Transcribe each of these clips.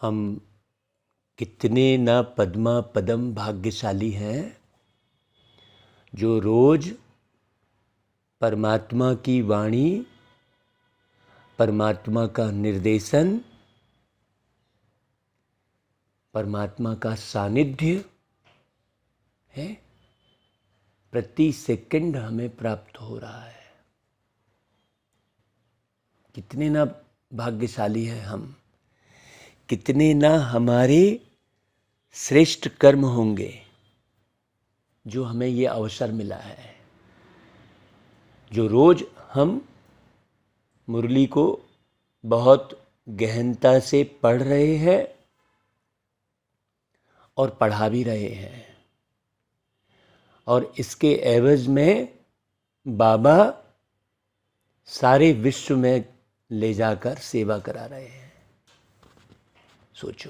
हम कितने न पद्मा पदम भाग्यशाली हैं जो रोज परमात्मा की वाणी, परमात्मा का निर्देशन, परमात्मा का सानिध्य है प्रति सेकंड हमें प्राप्त हो रहा है। कितने ना भाग्यशाली हैं हम, कितने ना हमारे श्रेष्ठ कर्म होंगे जो हमें ये अवसर मिला है। जो रोज हम मुरली को बहुत गहनता से पढ़ रहे हैं और पढ़ा भी रहे हैं, और इसके एवज में बाबा सारे विश्व में ले जाकर सेवा करा रहे हैं। सोचो,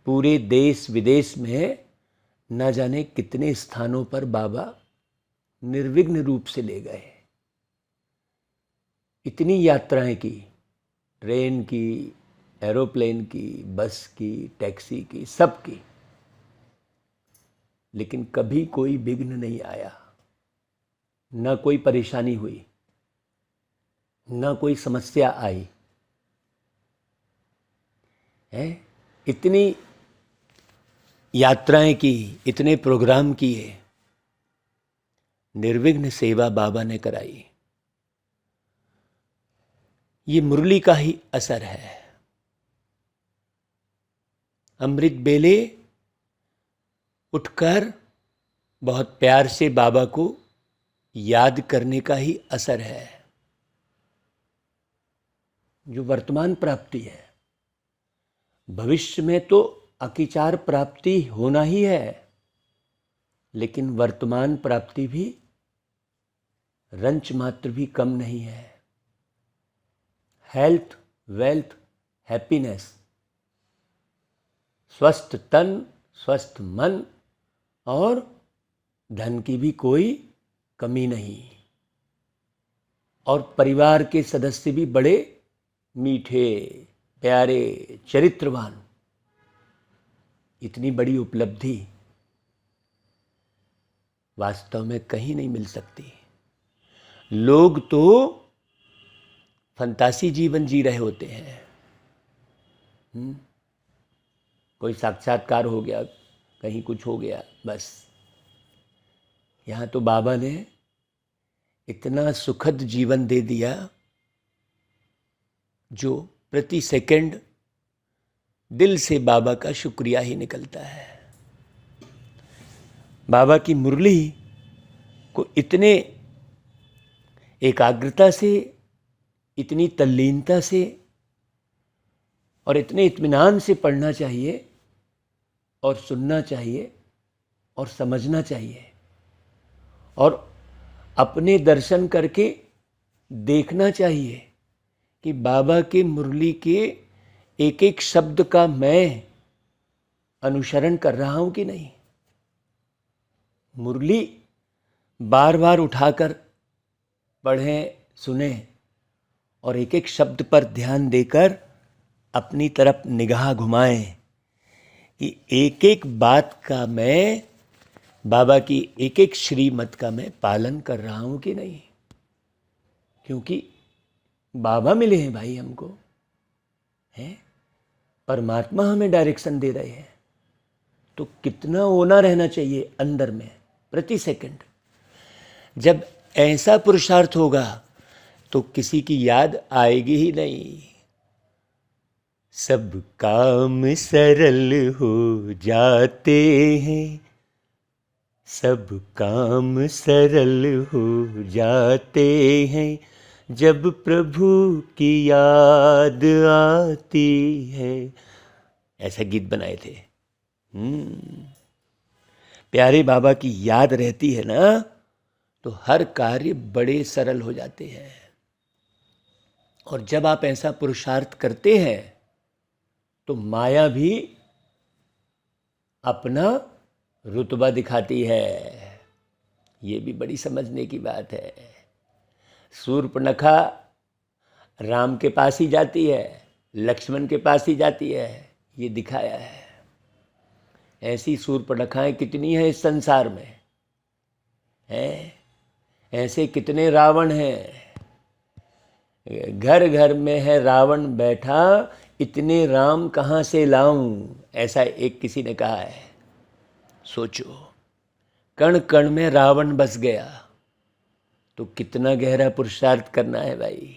पूरे देश विदेश में न जाने कितने स्थानों पर बाबा निर्विघ्न रूप से ले गए। इतनी यात्राएं की, ट्रेन की, एरोप्लेन की, बस की, टैक्सी की, सब की, लेकिन कभी कोई विघ्न नहीं आया, न कोई परेशानी हुई, न कोई समस्या आई है। इतनी यात्राएं की, इतने प्रोग्राम किए, निर्विघ्न सेवा बाबा ने कराई। ये मुरली का ही असर है। अमृत बेले उठकर बहुत प्यार से बाबा को याद करने का ही असर है। जो वर्तमान प्राप्ति है, भविष्य में तो अकिचार प्राप्ति होना ही है, लेकिन वर्तमान प्राप्ति भी रंच मात्र भी कम नहीं है। हेल्थ, वेल्थ, हैप्पीनेस, स्वस्थ तन, स्वस्थ मन और धन की भी कोई कमी नहीं, और परिवार के सदस्य भी बड़े मीठे, प्यारे, चरित्रवान। इतनी बड़ी उपलब्धि वास्तव में कहीं नहीं मिल सकती। लोग तो फंतासी जीवन जी रहे होते हैं। कोई साक्षात्कार हो गया, कहीं कुछ हो गया, बस। यहाँ तो बाबा ने इतना सुखद जीवन दे दिया जो प्रति सेकंड दिल से बाबा का शुक्रिया ही निकलता है। बाबा की मुरली को इतने एकाग्रता से, इतनी तल्लीनता से और इतने इत्मीनान से पढ़ना चाहिए और सुनना चाहिए और समझना चाहिए, और अपने दर्शन करके देखना चाहिए कि बाबा के मुरली के एक एक शब्द का मैं अनुसरण कर रहा हूं कि नहीं। मुरली बार बार उठाकर पढ़ें, सुने, और एक एक शब्द पर ध्यान देकर अपनी तरफ निगाह घुमाएं कि एक एक बात का मैं, बाबा की एक एक श्रीमत का मैं पालन कर रहा हूं कि नहीं। क्योंकि बाबा मिले हैं भाई हमको, हैं, परमात्मा हमें डायरेक्शन दे रहे हैं, तो कितना होना रहना चाहिए अंदर में प्रति सेकंड। जब ऐसा पुरुषार्थ होगा तो किसी की याद आएगी ही नहीं। सब काम सरल हो जाते हैं, सब काम सरल हो जाते हैं, जब प्रभु की याद आती है। ऐसा गीत बनाए थे। प्यारे बाबा की याद रहती है ना, तो हर कार्य बड़े सरल हो जाते हैं। और जब आप ऐसा पुरुषार्थ करते हैं तो माया भी अपना रुतबा दिखाती है। ये भी बड़ी समझने की बात है। शूर्पणखा राम के पास ही जाती है लक्ष्मण के पास ही जाती है, ये दिखाया है। ऐसी सूर्पणखाएं कितनी हैं इस संसार में, हैं? ऐसे कितने रावण हैं, घर घर में है रावण बैठा, इतने राम कहाँ से लाऊं, ऐसा एक किसी ने कहा है। सोचो, कण कण में रावण बस गया तो कितना गहरा पुरुषार्थ करना है भाई।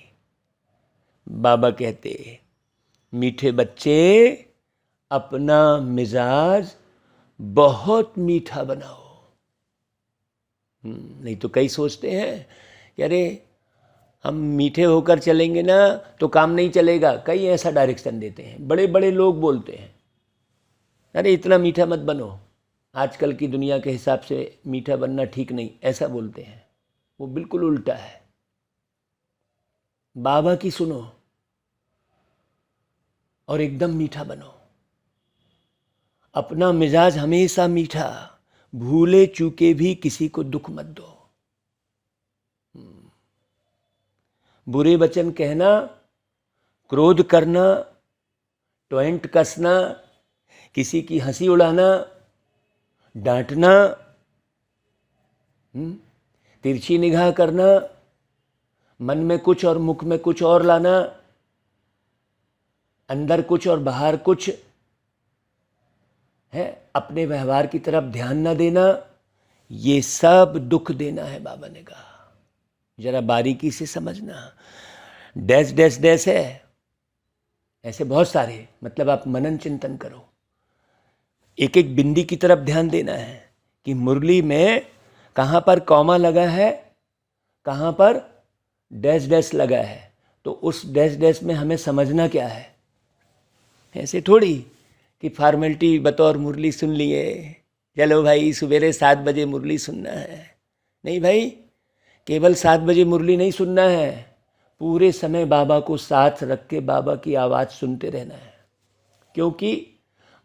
बाबा कहते, मीठे बच्चे अपना मिजाज बहुत मीठा बनाओ। नहीं तो कई सोचते हैं कि अरे हम मीठे होकर चलेंगे ना तो काम नहीं चलेगा, कई ऐसा डायरेक्शन देते हैं। बड़े बड़े लोग बोलते हैं अरे इतना मीठा मत बनो, आजकल की दुनिया के हिसाब से मीठा बनना ठीक नहीं, ऐसा बोलते हैं। वो बिल्कुल उल्टा है। बाबा की सुनो और एकदम मीठा बनो। अपना मिजाज हमेशा मीठा, भूले चूके भी किसी को दुख मत दो। बुरे वचन कहना, क्रोध करना, टोंट कसना, किसी की हंसी उड़ाना, डांटना, तिरछी निगाह करना, मन में कुछ और मुख में कुछ और लाना, अंदर कुछ और बाहर कुछ है, अपने व्यवहार की तरफ ध्यान न देना, ये सब दुख देना है। बाबा ने कहा जरा बारीकी से समझना। डैश डैश डैश है, ऐसे बहुत सारे, मतलब आप मनन चिंतन करो। एक एक बिंदी की तरफ ध्यान देना है कि मुरली में कहाँ पर कॉमा लगा है, कहाँ पर डैश डैश लगा है, तो उस डैश डैश में हमें समझना क्या है। ऐसे थोड़ी कि फॉर्मेलिटी बतौर मुरली सुन लिए, चलो भाई सवेरे 7 बजे मुरली सुनना है। नहीं भाई, केवल 7 बजे मुरली नहीं सुनना है, पूरे समय बाबा को साथ रख के बाबा की आवाज़ सुनते रहना है। क्योंकि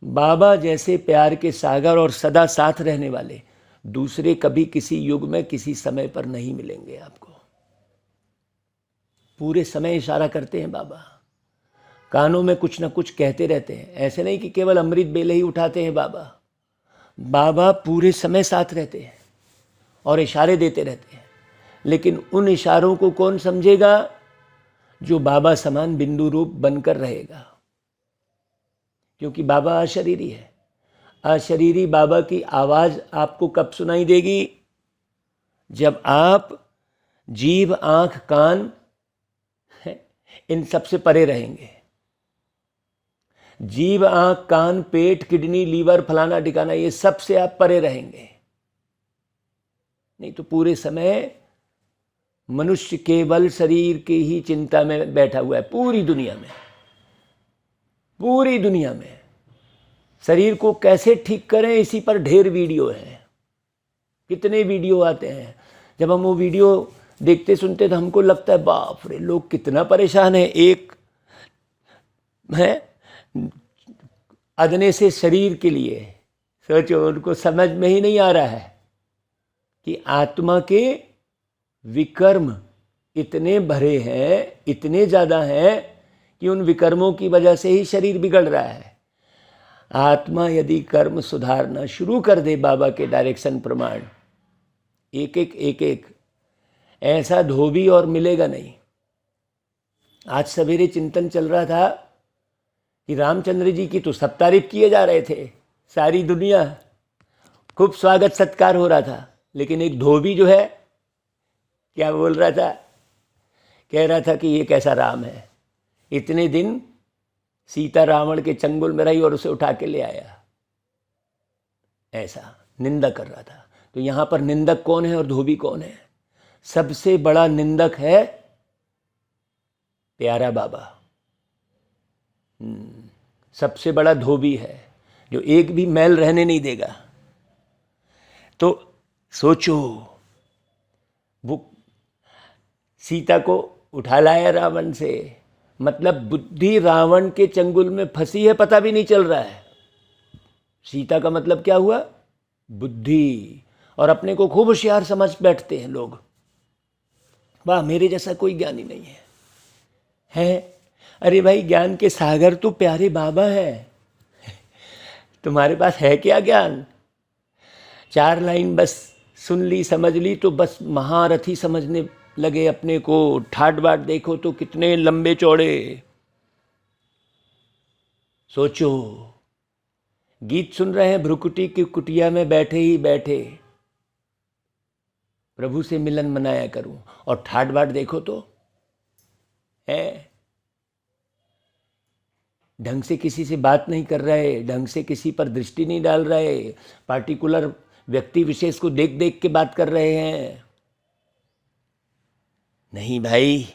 बाबा जैसे प्यार के सागर और सदा साथ रहने वाले दूसरे कभी किसी युग में किसी समय पर नहीं मिलेंगे आपको। पूरे समय इशारा करते हैं बाबा, कानों में कुछ ना कुछ कहते रहते हैं। ऐसे नहीं कि केवल अमृत बेले ही उठाते हैं बाबा, बाबा पूरे समय साथ रहते हैं और इशारे देते रहते हैं। लेकिन उन इशारों को कौन समझेगा? जो बाबा समान बिंदु रूप बनकर रहेगा। क्योंकि बाबा अशरीरी है। अशरीरी बाबा की आवाज़ आपको कब सुनाई देगी? जब आप जीभ, आँख, कान इन सबसे परे रहेंगे। जीभ, आँख, कान, पेट, किडनी, लीवर, फलाना ठिकाना, ये सबसे आप परे रहेंगे। नहीं तो पूरे समय मनुष्य केवल शरीर की ही चिंता में बैठा हुआ है। पूरी दुनिया में शरीर को कैसे ठीक करें, इसी पर ढेर वीडियो है। कितने वीडियो आते हैं। जब हम वो वीडियो देखते सुनते तो हमको लगता है बाप रे, लोग कितना परेशान है एक है अदने से शरीर के लिए। सोचो, उनको समझ में ही नहीं आ रहा है कि आत्मा के विकर्म इतने भरे हैं, इतने ज़्यादा हैं कि उन विकर्मों की वजह से ही शरीर बिगड़ रहा है। आत्मा यदि कर्म सुधारना शुरू कर दे बाबा के डायरेक्शन प्रमाण, एक एक ऐसा धोबी और मिलेगा नहीं। आज सवेरे चिंतन चल रहा था कि रामचंद्र जी की तो सब तारीफ किए जा रहे थे, सारी दुनिया, खूब स्वागत सत्कार हो रहा था। लेकिन एक धोबी जो है क्या बोल रहा था? कह रहा था कि ये कैसा राम है, इतने दिन सीता रावण के चंगुल में रही और उसे उठा के ले आया। ऐसा निंदा कर रहा था। तो यहाँ पर निंदक कौन है और धोबी कौन है? सबसे बड़ा निंदक है प्यारा बाबा, सबसे बड़ा धोबी है जो एक भी मैल रहने नहीं देगा। तो सोचो, वो सीता को उठा लाया रावण से, मतलब बुद्धि रावण के चंगुल में फंसी है, पता भी नहीं चल रहा है। सीता का मतलब क्या हुआ? बुद्धि। और अपने को खूब होशियार समझ बैठते हैं लोग, वाह मेरे जैसा कोई ज्ञानी नहीं है। अरे भाई, ज्ञान के सागर तो प्यारे बाबा हैं। तुम्हारे पास है क्या ज्ञान? 4 लाइन बस सुन ली, समझ ली तो बस महारथी समझने लगे अपने को। ठाट बाट देखो तो कितने लंबे चौड़े। सोचो, गीत सुन रहे हैं, भ्रुकुटी की कुटिया में बैठे ही बैठे प्रभु से मिलन मनाया करूं, और ठाट बाट देखो तो है, ढंग से किसी से बात नहीं कर रहे, ढंग से किसी पर दृष्टि नहीं डाल रहे, पार्टिकुलर व्यक्ति विशेष को देख देख के बात कर रहे हैं। नहीं भाई,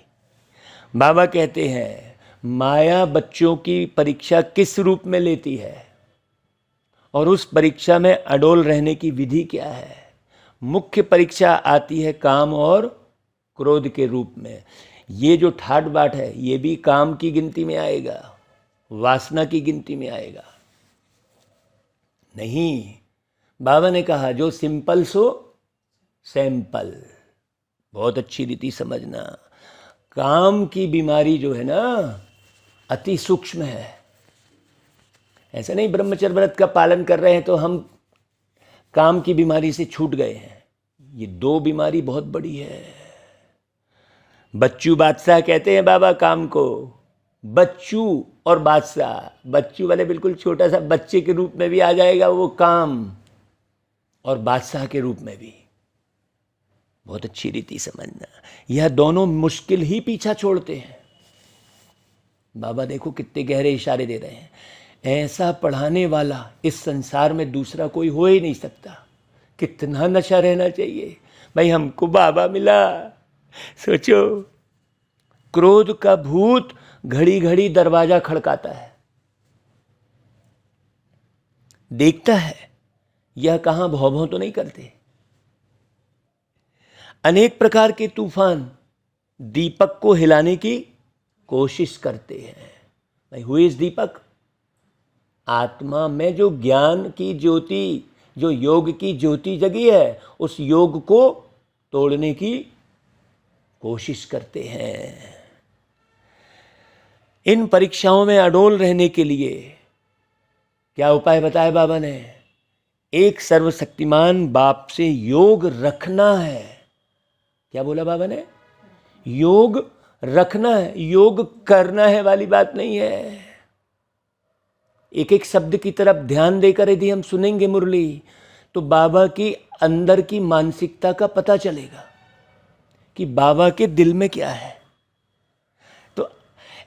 बाबा कहते हैं माया बच्चों की परीक्षा किस रूप में लेती है, और उस परीक्षा में अडोल रहने की विधि क्या है। मुख्य परीक्षा आती है काम और क्रोध के रूप में। ये जो ठाट बाट है ये भी काम की गिनती में आएगा, वासना की गिनती में आएगा। नहीं, बाबा ने कहा जो सिंपल सो सैंपल। बहुत अच्छी रीति समझना, काम की बीमारी जो है ना अति सूक्ष्म है। ऐसा नहीं ब्रह्मचर्य व्रत का पालन कर रहे हैं तो हम काम की बीमारी से छूट गए हैं। ये 2 बीमारी बहुत बड़ी है। बच्चू बादशाह कहते हैं बाबा काम को, बच्चू और बादशाह। बच्चू वाले बिल्कुल छोटा सा बच्चे के रूप में भी आ जाएगा वो काम, और बादशाह के रूप में भी। बहुत अच्छी रीति समझना, यह दोनों मुश्किल ही पीछा छोड़ते हैं। बाबा देखो कितने गहरे इशारे दे रहे हैं। ऐसा पढ़ाने वाला इस संसार में दूसरा कोई हो ही नहीं सकता। कितना नशा रहना चाहिए भाई, हमको बाबा मिला। सोचो, क्रोध का भूत घड़ी घड़ी दरवाजा खड़काता है, देखता है यह कहां भौ भौ तो नहीं करते। अनेक प्रकार के तूफान दीपक को हिलाने की कोशिश करते हैं। भाई, हु इज दीपक? आत्मा में जो ज्ञान की ज्योति, जो योग की ज्योति जगी है, उस योग को तोड़ने की कोशिश करते हैं। इन परीक्षाओं में अडोल रहने के लिए क्या उपाय बताया बाबा ने? एक सर्वशक्तिमान बाप से योग रखना है। क्या बोला बाबा ने? योग रखना है, योग करना है वाली बात नहीं है। एक एक शब्द की तरफ ध्यान देकर यदि हम सुनेंगे मुरली तो बाबा की अंदर की मानसिकता का पता चलेगा कि बाबा के दिल में क्या है। तो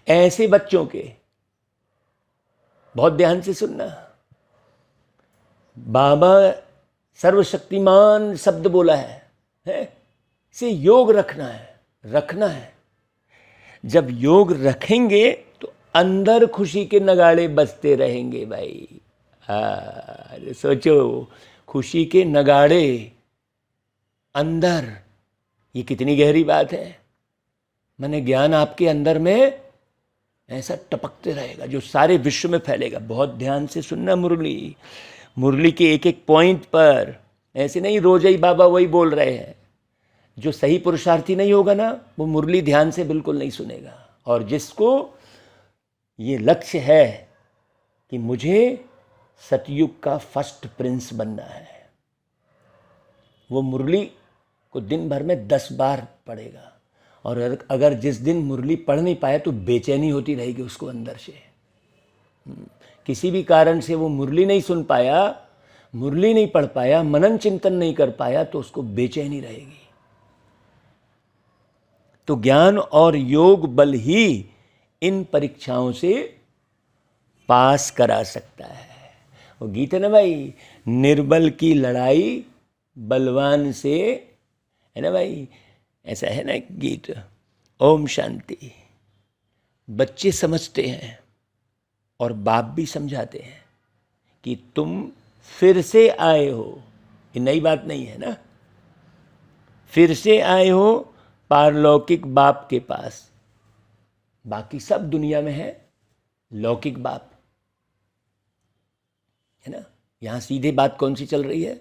ऐसे बच्चों के बहुत ध्यान से सुनना, बाबा सर्वशक्तिमान शब्द बोला है से योग रखना है। जब योग रखेंगे तो अंदर खुशी के नगाड़े बजते रहेंगे भाई। सोचो, खुशी के नगाड़े अंदर, ये कितनी गहरी बात है। माने ज्ञान आपके अंदर में ऐसा टपकते रहेगा जो सारे विश्व में फैलेगा। बहुत ध्यान से सुनना मुरली के एक एक पॉइंट पर। ऐसे नहीं रोज ही बाबा वही बोल रहे हैं। जो सही पुरुषार्थी नहीं होगा ना, वो मुरली ध्यान से बिल्कुल नहीं सुनेगा। और जिसको ये लक्ष्य है कि मुझे सतयुग का फर्स्ट प्रिंस बनना है, वो मुरली को दिन भर में 10 बार पढ़ेगा। और अगर जिस दिन मुरली पढ़ नहीं पाया तो बेचैनी होती रहेगी उसको अंदर से। किसी भी कारण से वो मुरली नहीं सुन पाया, मुरली नहीं पढ़ पाया, मनन चिंतन नहीं कर पाया, तो उसको बेचैनी रहेगी। तो ज्ञान और योग बल ही इन परीक्षाओं से पास करा सकता है। वो गीत है ना भाई, निर्बल की लड़ाई बलवान से, है ना भाई, ऐसा है ना गीत। ओम शांति। बच्चे समझते हैं और बाप भी समझाते हैं कि तुम फिर से आए हो। ये नई बात नहीं है ना। फिर से आए हो पारलौकिक बाप के पास। बाकी सब दुनिया में है लौकिक बाप, है ना। यहां सीधे बात कौन सी चल रही है?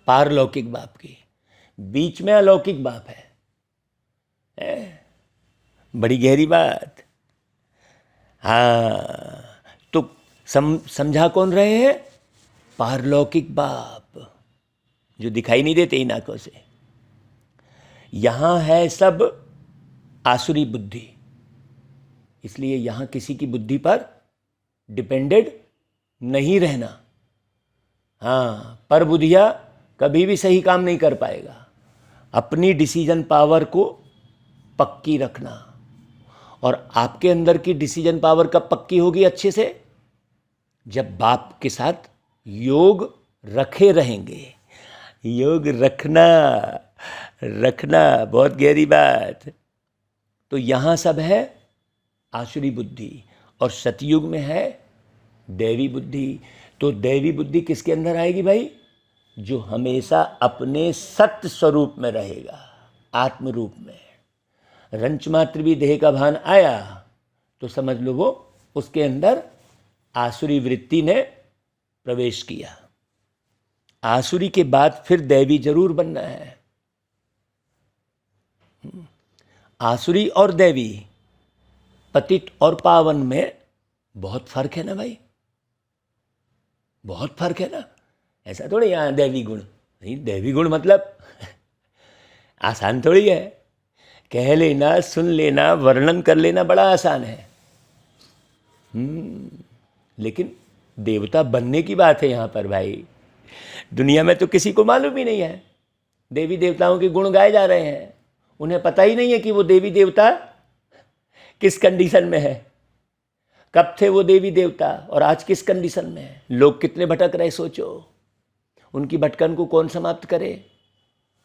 पारलौकिक बाप की। बीच में अलौकिक बाप है। बड़ी गहरी बात। हाँ, तो समझा कौन रहे हैं? पारलौकिक बाप, जो दिखाई नहीं देते इन आंखों से। यहां है सब आसुरी बुद्धि, इसलिए यहां किसी की बुद्धि पर डिपेंडेड नहीं रहना। हाँ, पर बुद्धिया कभी भी सही काम नहीं कर पाएगा। अपनी डिसीजन पावर को पक्की रखना। और आपके अंदर की डिसीजन पावर कब पक्की होगी अच्छे से? जब बाप के साथ योग रखे रहेंगे। योग रखना, रखना बहुत गहरी बात। तो यहां सब है आसुरी बुद्धि और सतयुग में है दैवी बुद्धि। तो दैवी बुद्धि किसके अंदर आएगी भाई? जो हमेशा अपने सत्य स्वरूप में रहेगा, आत्म रूप में। रंच मात्र भी देह का भान आया तो समझ लो वो उसके अंदर आसुरी वृत्ति ने प्रवेश किया। आसुरी के बाद फिर दैवी जरूर बनना है। आसुरी और दैवी, पतित और पावन में बहुत फर्क है ना भाई, बहुत फर्क है ना। ऐसा थोड़ी यहाँ दैवी गुण नहीं, दैवी गुण मतलब आसान थोड़ी है। कह लेना, सुन लेना, वर्णन कर लेना बड़ा आसान है। लेकिन देवता बनने की बात है यहाँ पर भाई। दुनिया में तो किसी को मालूम ही नहीं है। देवी देवताओं के गुण गाए जा रहे हैं, उन्हें पता ही नहीं है कि वो देवी देवता किस कंडीशन में है, कब थे वो देवी देवता और आज किस कंडीशन में है। लोग कितने भटक रहे सोचो। उनकी भटकन को कौन समाप्त करे?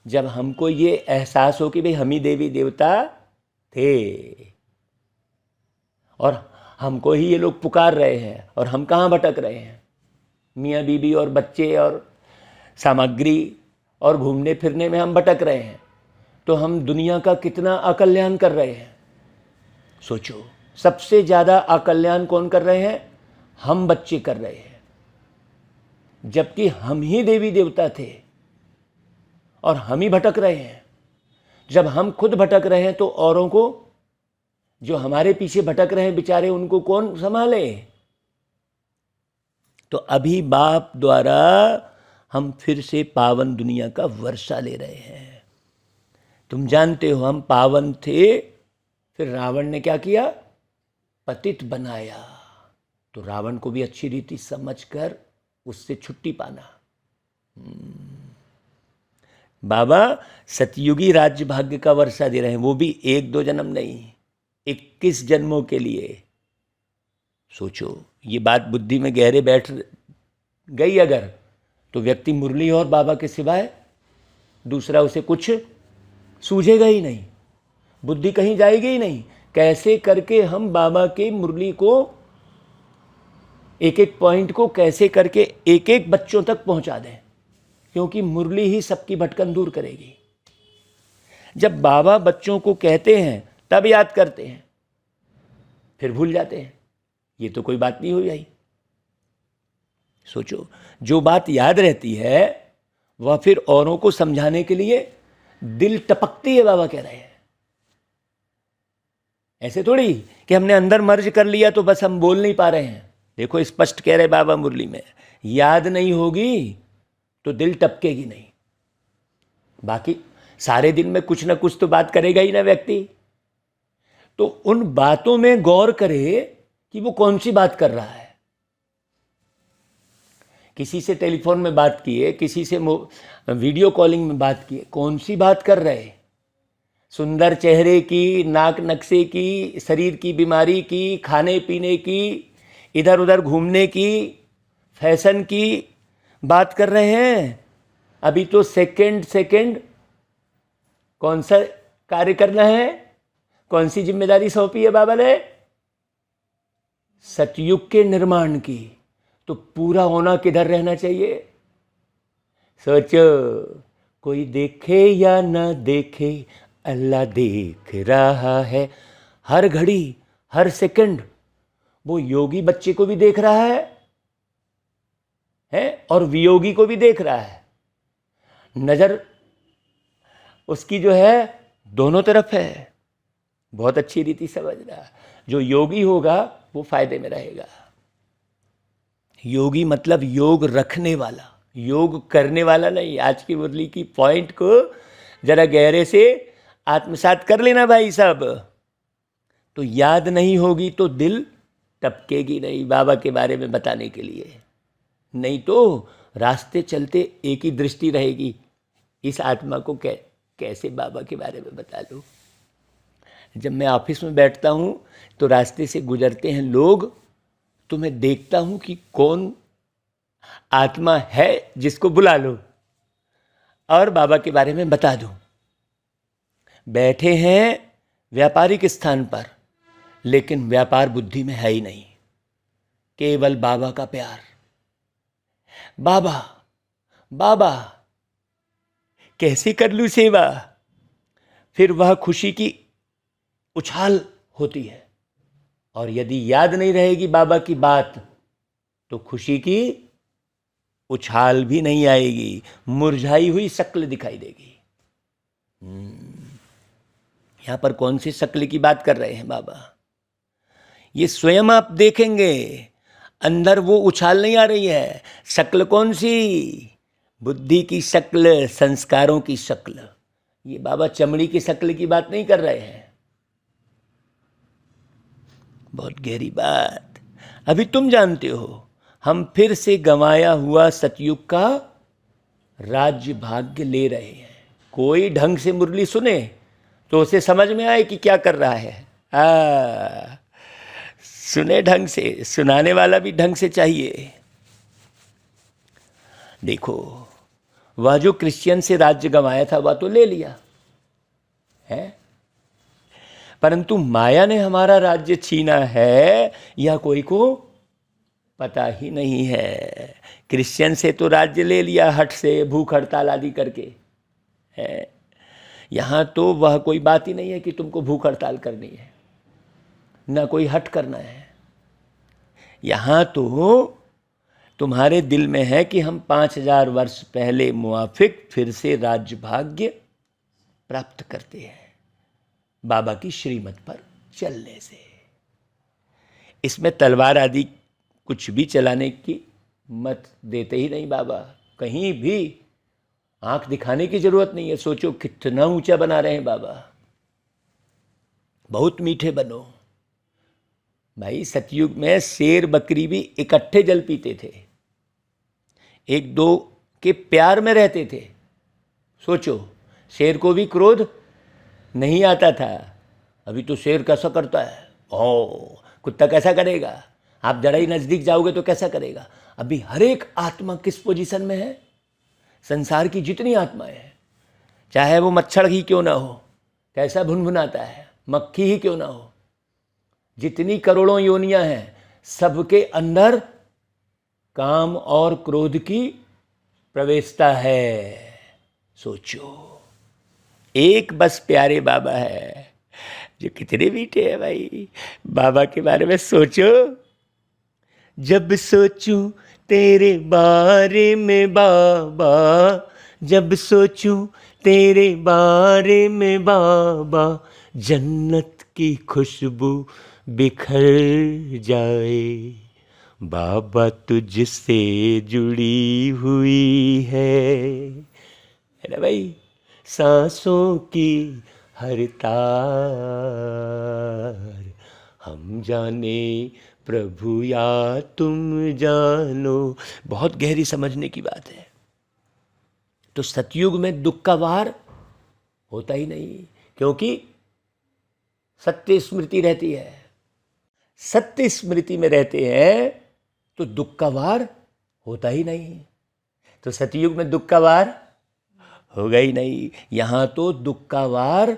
जब हमको ये एहसास हो कि भाई हम ही देवी देवता थे और हमको ही ये लोग पुकार रहे हैं और हम कहाँ भटक रहे हैं। मियाँ बीबी और बच्चे और सामग्री और घूमने फिरने में हम भटक रहे हैं, तो हम दुनिया का कितना अकल्याण कर रहे हैं सोचो। सबसे ज़्यादा अकल्याण कौन कर रहे हैं? हम बच्चे कर रहे हैं, जबकि हम ही देवी देवता थे और हम ही भटक रहे हैं। जब हम खुद भटक रहे हैं तो औरों को, जो हमारे पीछे भटक रहे हैं बेचारे, उनको कौन संभाले? तो अभी बाप द्वारा हम फिर से पावन दुनिया का वर्षा ले रहे हैं। तुम जानते हो हम पावन थे, फिर रावण ने क्या किया? पतित बनाया। तो रावण को भी अच्छी रीति समझकर उससे छुट्टी पाना। बाबा सतयुगी राज्य भाग्य का वर्षा दे रहे हैं, वो भी 1-2 जन्म नहीं, 21 जन्मों के लिए। सोचो, ये बात बुद्धि में गहरे बैठ गई अगर, तो व्यक्ति मुरली और बाबा के सिवाय दूसरा उसे कुछ सूझेगा ही नहीं, बुद्धि कहीं जाएगी ही नहीं। कैसे करके हम बाबा के मुरली को, एक एक पॉइंट को कैसे करके एक एक बच्चों तक पहुंचा दें, क्योंकि मुरली ही सबकी भटकन दूर करेगी। जब बाबा बच्चों को कहते हैं तब याद करते हैं, फिर भूल जाते हैं। ये तो कोई बात नहीं हुई भाई। सोचो, जो बात याद रहती है वह फिर औरों को समझाने के लिए दिल टपकती है, बाबा कह रहे हैं। ऐसे थोड़ी कि हमने अंदर मर्ज कर लिया तो बस हम बोल नहीं पा रहे हैं। देखो स्पष्ट कह रहे बाबा मुरली में, याद नहीं होगी तो दिल टपकेगी नहीं। बाकी सारे दिन में कुछ ना कुछ तो बात करेगा ही ना व्यक्ति। तो उन बातों में गौर करे कि वो कौन सी बात कर रहा है। किसी से टेलीफोन में बात किए, किसी से वीडियो कॉलिंग में बात किए, कौन सी बात कर रहे? सुंदर चेहरे की, नाक नक्शे की, शरीर की बीमारी की, खाने पीने की, इधर उधर घूमने की, फैशन की बात कर रहे हैं? अभी तो सेकंड कौन सा कार्य करना है, कौन सी जिम्मेदारी सौंपी है बाबा ने? सतयुग के निर्माण की। तो पूरा होना किधर रहना चाहिए? सोचो, कोई देखे या ना देखे, अल्लाह देख रहा है। हर घड़ी, हर सेकंड वो योगी बच्चे को भी देख रहा है और वियोगी को भी देख रहा है। नजर उसकी जो है दोनों तरफ है। बहुत अच्छी रीति समझ रहा। जो योगी होगा वो फायदे में रहेगा। योगी मतलब योग रखने वाला, योग करने वाला नहीं। आज की मुरली की पॉइंट को जरा गहरे से आत्मसात कर लेना भाई सब। तो याद नहीं होगी तो दिल टपकेगी नहीं बाबा के बारे में बताने के लिए। नहीं तो रास्ते चलते एक ही दृष्टि रहेगी, इस आत्मा को कैसे बाबा के बारे में बता लूँ। जब मैं ऑफिस में बैठता हूँ तो रास्ते से गुजरते हैं लोग, तो मैं देखता हूँ कि कौन आत्मा है जिसको बुला लो और बाबा के बारे में बता दूँ। बैठे हैं व्यापारिक स्थान पर, लेकिन व्यापार बुद्धि में है ही नहीं, केवल बाबा का प्यार। बाबा बाबा कैसे कर लूं सेवा, फिर वह खुशी की उछाल होती है। और यदि याद नहीं रहेगी बाबा की बात तो खुशी की उछाल भी नहीं आएगी, मुरझाई हुई शक्ल दिखाई देगी। यहां पर कौन सी शक्ल की बात कर रहे हैं बाबा, ये स्वयं आप देखेंगे। अंदर वो उछाल नहीं आ रही है। शक्ल कौन सी, बुद्धि की शक्ल, संस्कारों की शक्ल। ये बाबा चमड़ी की शक्ल की बात नहीं कर रहे हैं। बहुत गहरी बात। अभी तुम जानते हो, हम फिर से गंवाया हुआ सतयुग का राज्य भाग्य ले रहे हैं। कोई ढंग से मुरली सुने तो उसे समझ में आए कि क्या कर रहा है। सुने ढंग से, सुनाने वाला भी ढंग से चाहिए। देखो, वह जो क्रिश्चियन से राज्य गंवाया था वह तो ले लिया है, परंतु माया ने हमारा राज्य छीना है या कोई को पता ही नहीं है। क्रिश्चियन से तो राज्य ले लिया हट से, भूख हड़ताल आदि करके है। यहाँ तो वह कोई बात ही नहीं है कि तुमको भूख हड़ताल करनी है, ना कोई हट करना है। यहाँ तो तुम्हारे दिल में है कि हम 5000 वर्ष पहले मुआफिक फिर से राज्य भाग्य प्राप्त करते हैं बाबा की श्रीमत पर चलने से। इसमें तलवार आदि कुछ भी चलाने की मत देते ही नहीं बाबा। कहीं भी आंख दिखाने की जरूरत नहीं है। सोचो कितना ऊंचा बना रहे हैं बाबा। बहुत मीठे बनो भाई। सतयुग में शेर बकरी भी इकट्ठे जल पीते थे, एक दो के प्यार में रहते थे। सोचो, शेर को भी क्रोध नहीं आता था। अभी तो शेर कैसा करता है, ओ कुत्ता कैसा करेगा। आप जरा ही नजदीक जाओगे तो कैसा करेगा। अभी हर एक आत्मा किस पोजीशन में है। संसार की जितनी आत्माएं हैं, चाहे वो मच्छर ही क्यों ना हो, कैसा भुनभुनाता है, मक्खी ही क्यों ना हो, जितनी करोड़ों योनियां हैं, सबके अंदर काम और क्रोध की प्रवेशता है। सोचो, एक बस प्यारे बाबा है जो कितने मीठे हैं भाई। बाबा के बारे में सोचो। जब सोचूं तेरे बारे में बाबा, जब सोचूं तेरे बारे में बाबा, जन्नत की खुशबू बिखर जाए। बाबा तुझसे जुड़ी हुई है ना भाई। सांसों की हर तार हम जाने प्रभु या तुम जानो। बहुत गहरी समझने की बात है। तो सतयुग में दुख का वार होता ही नहीं, क्योंकि सत्य स्मृति रहती है। सत्य स्मृति में रहते हैं तो दुख का वार होता ही नहीं। तो सतयुग में दुख का वार होगा ही नहीं। यहाँ तो दुख का वार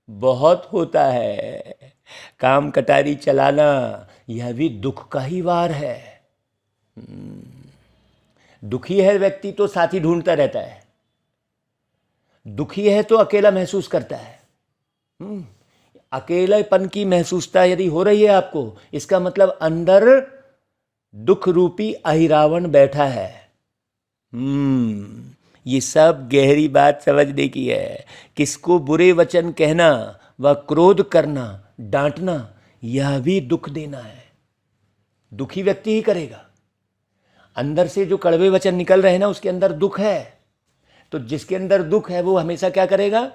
बहुत होता है। काम कटारी चलाना यह भी दुख का ही वार है। दुखी है व्यक्ति तो साथी ढूंढता रहता है, दुखी है तो अकेला महसूस करता है। अकेलापन की महसूसता यदि हो रही है आपको, इसका मतलब अंदर दुख रूपी अहिरावण बैठा है। ये सब गहरी बात समझने की है। किसको बुरे वचन कहना व क्रोध करना, डांटना, यह भी दुख देना है। दुखी व्यक्ति ही करेगा। अंदर से जो कड़वे वचन निकल रहे हैं ना, उसके अंदर दुख है, तो जिसके अंदर दुख है वो हमेशा क्या करेगा?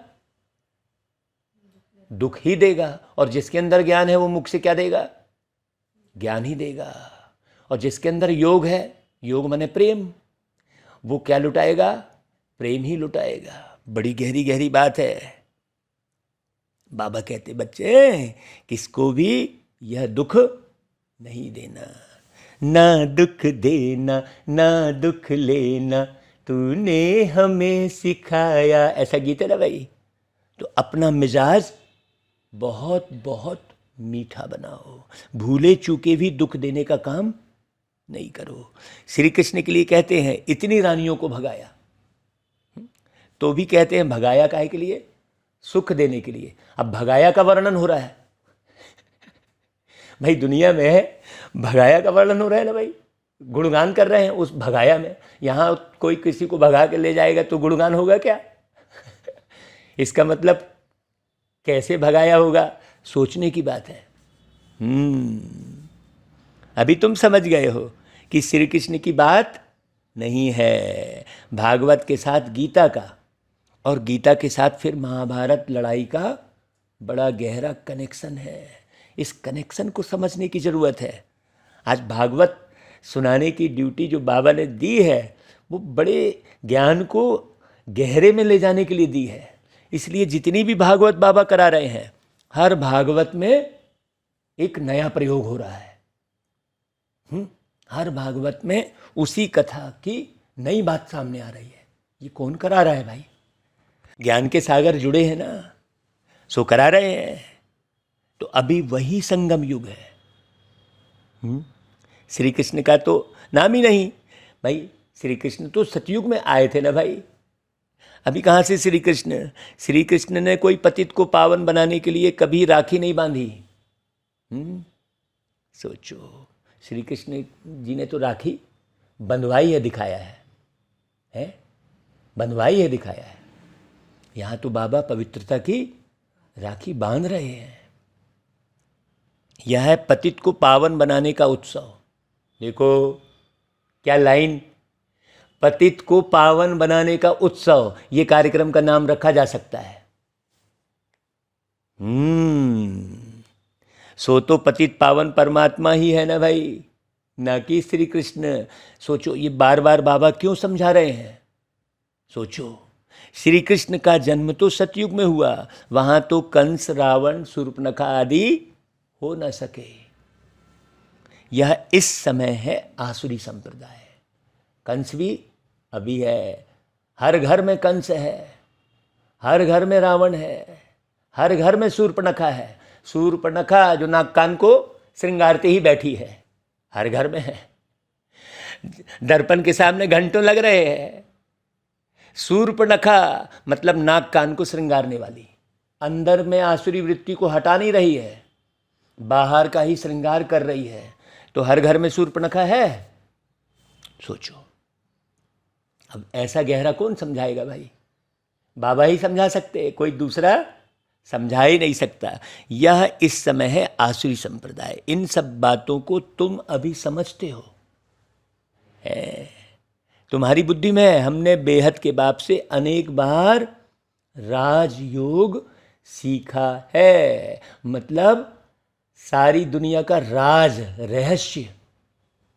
दुख ही देगा। और जिसके अंदर ज्ञान है वो मुख से क्या देगा? ज्ञान ही देगा। और जिसके अंदर योग है, योग माने प्रेम, वो क्या लुटाएगा? प्रेम ही लुटाएगा। बड़ी गहरी गहरी बात है। बाबा कहते बच्चे किसको भी यह दुख नहीं देना, ना दुख देना ना दुख लेना, तूने हमें सिखाया। ऐसा गीत है ना भाई। तो अपना मिजाज बहुत बहुत मीठा बनाओ, भूले चूके भी दुख देने का काम नहीं करो। श्री कृष्ण के लिए कहते हैं इतनी रानियों को भगाया, तो भी कहते हैं भगाया काहे के लिए? सुख देने के लिए। अब भगाया का वर्णन हो रहा है भाई, दुनिया में भगाया का वर्णन हो रहा है ना भाई, गुणगान कर रहे हैं उस भगाया में। यहाँ कोई किसी को भगा के ले जाएगा तो गुणगान होगा क्या? इसका मतलब कैसे भगाया होगा, सोचने की बात है। अभी तुम समझ गए हो कि श्री कृष्ण की बात नहीं है। भागवत के साथ गीता का, और गीता के साथ फिर महाभारत लड़ाई का बड़ा गहरा कनेक्शन है। इस कनेक्शन को समझने की ज़रूरत है। आज भागवत सुनाने की ड्यूटी जो बाबा ने दी है, वो बड़े ज्ञान को गहरे में ले जाने के लिए दी है। इसलिए जितनी भी भागवत बाबा करा रहे हैं, हर भागवत में एक नया प्रयोग हो रहा है। हर भागवत में उसी कथा की नई बात सामने आ रही है। ये कौन करा रहा है भाई? ज्ञान के सागर जुड़े हैं ना, सो करा रहे हैं। तो अभी वही संगम युग है। श्री कृष्ण का तो नाम ही नहीं भाई। श्री कृष्ण तो सतयुग में आए थे ना भाई। अभी कहाँ से श्री कृष्ण? श्री कृष्ण ने कोई पतित को पावन बनाने के लिए कभी राखी नहीं बांधी। सोचो, श्री कृष्ण जी ने तो राखी बंधवाई है, दिखाया है बंधवाई है, दिखाया है। यहाँ तो बाबा पवित्रता की राखी बांध रहे हैं। यह है पतित को पावन बनाने का उत्सव। देखो क्या लाइन, पतित को पावन बनाने का उत्सव, ये कार्यक्रम का नाम रखा जा सकता है। सो तो पतित पावन परमात्मा ही है ना भाई, ना कि श्री कृष्ण। सोचो ये बार बार बाबा क्यों समझा रहे हैं? सोचो, श्री कृष्ण का जन्म तो सतयुग में हुआ, वहां तो कंस, रावण, शूर्पणखा आदि हो न सके। यह इस समय है आसुरी संप्रदाय। कंस भी अभी है, हर घर में कंस है, हर घर में रावण है, हर घर में शूर्पणखा है। शूर्पणखा जो नाक कान को श्रृंगारते ही बैठी है, हर घर में है। दर्पण के सामने घंटों लग रहे हैं। शूर्पणखा मतलब नाक कान को श्रृंगारने वाली, अंदर में आसुरी वृत्ति को हटा नहीं रही है, बाहर का ही श्रृंगार कर रही है। तो हर घर में शूर्पणखा है। सोचो, अब ऐसा गहरा कौन समझाएगा भाई? बाबा ही समझा सकते, कोई दूसरा समझा ही नहीं सकता। यह इस समय है आसुरी संप्रदाय। इन सब बातों को तुम अभी समझते हो, तुम्हारी बुद्धि में है। हमने बेहद के बाप से अनेक बार राजयोग सीखा है, मतलब सारी दुनिया का राज रहस्य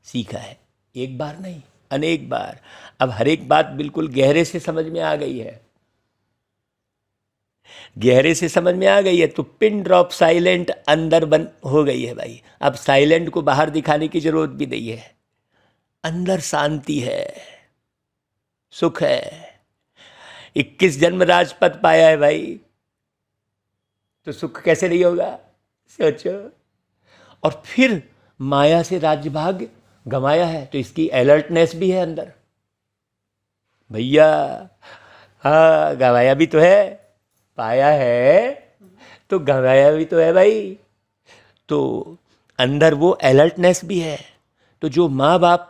सीखा है। एक बार नहीं, अनेक बार। अब हर एक बात बिल्कुल गहरे से समझ में आ गई है, गहरे से समझ में आ गई है। तो पिन ड्रॉप साइलेंट अंदर बंद हो गई है भाई। अब साइलेंट को बाहर दिखाने की जरूरत भी नहीं है। अंदर शांति है, सुख है। 21 जन्म राजपद पाया है भाई, तो सुख कैसे नहीं होगा? सोचो। और फिर माया से राज्य भाग्य गंवाया है, तो इसकी अलर्टनेस भी है अंदर भैया। हाँ, गंवाया भी तो है, पाया है तो गंवाया भी तो है भाई। तो अंदर वो अलर्टनेस भी है। तो जो माँ बाप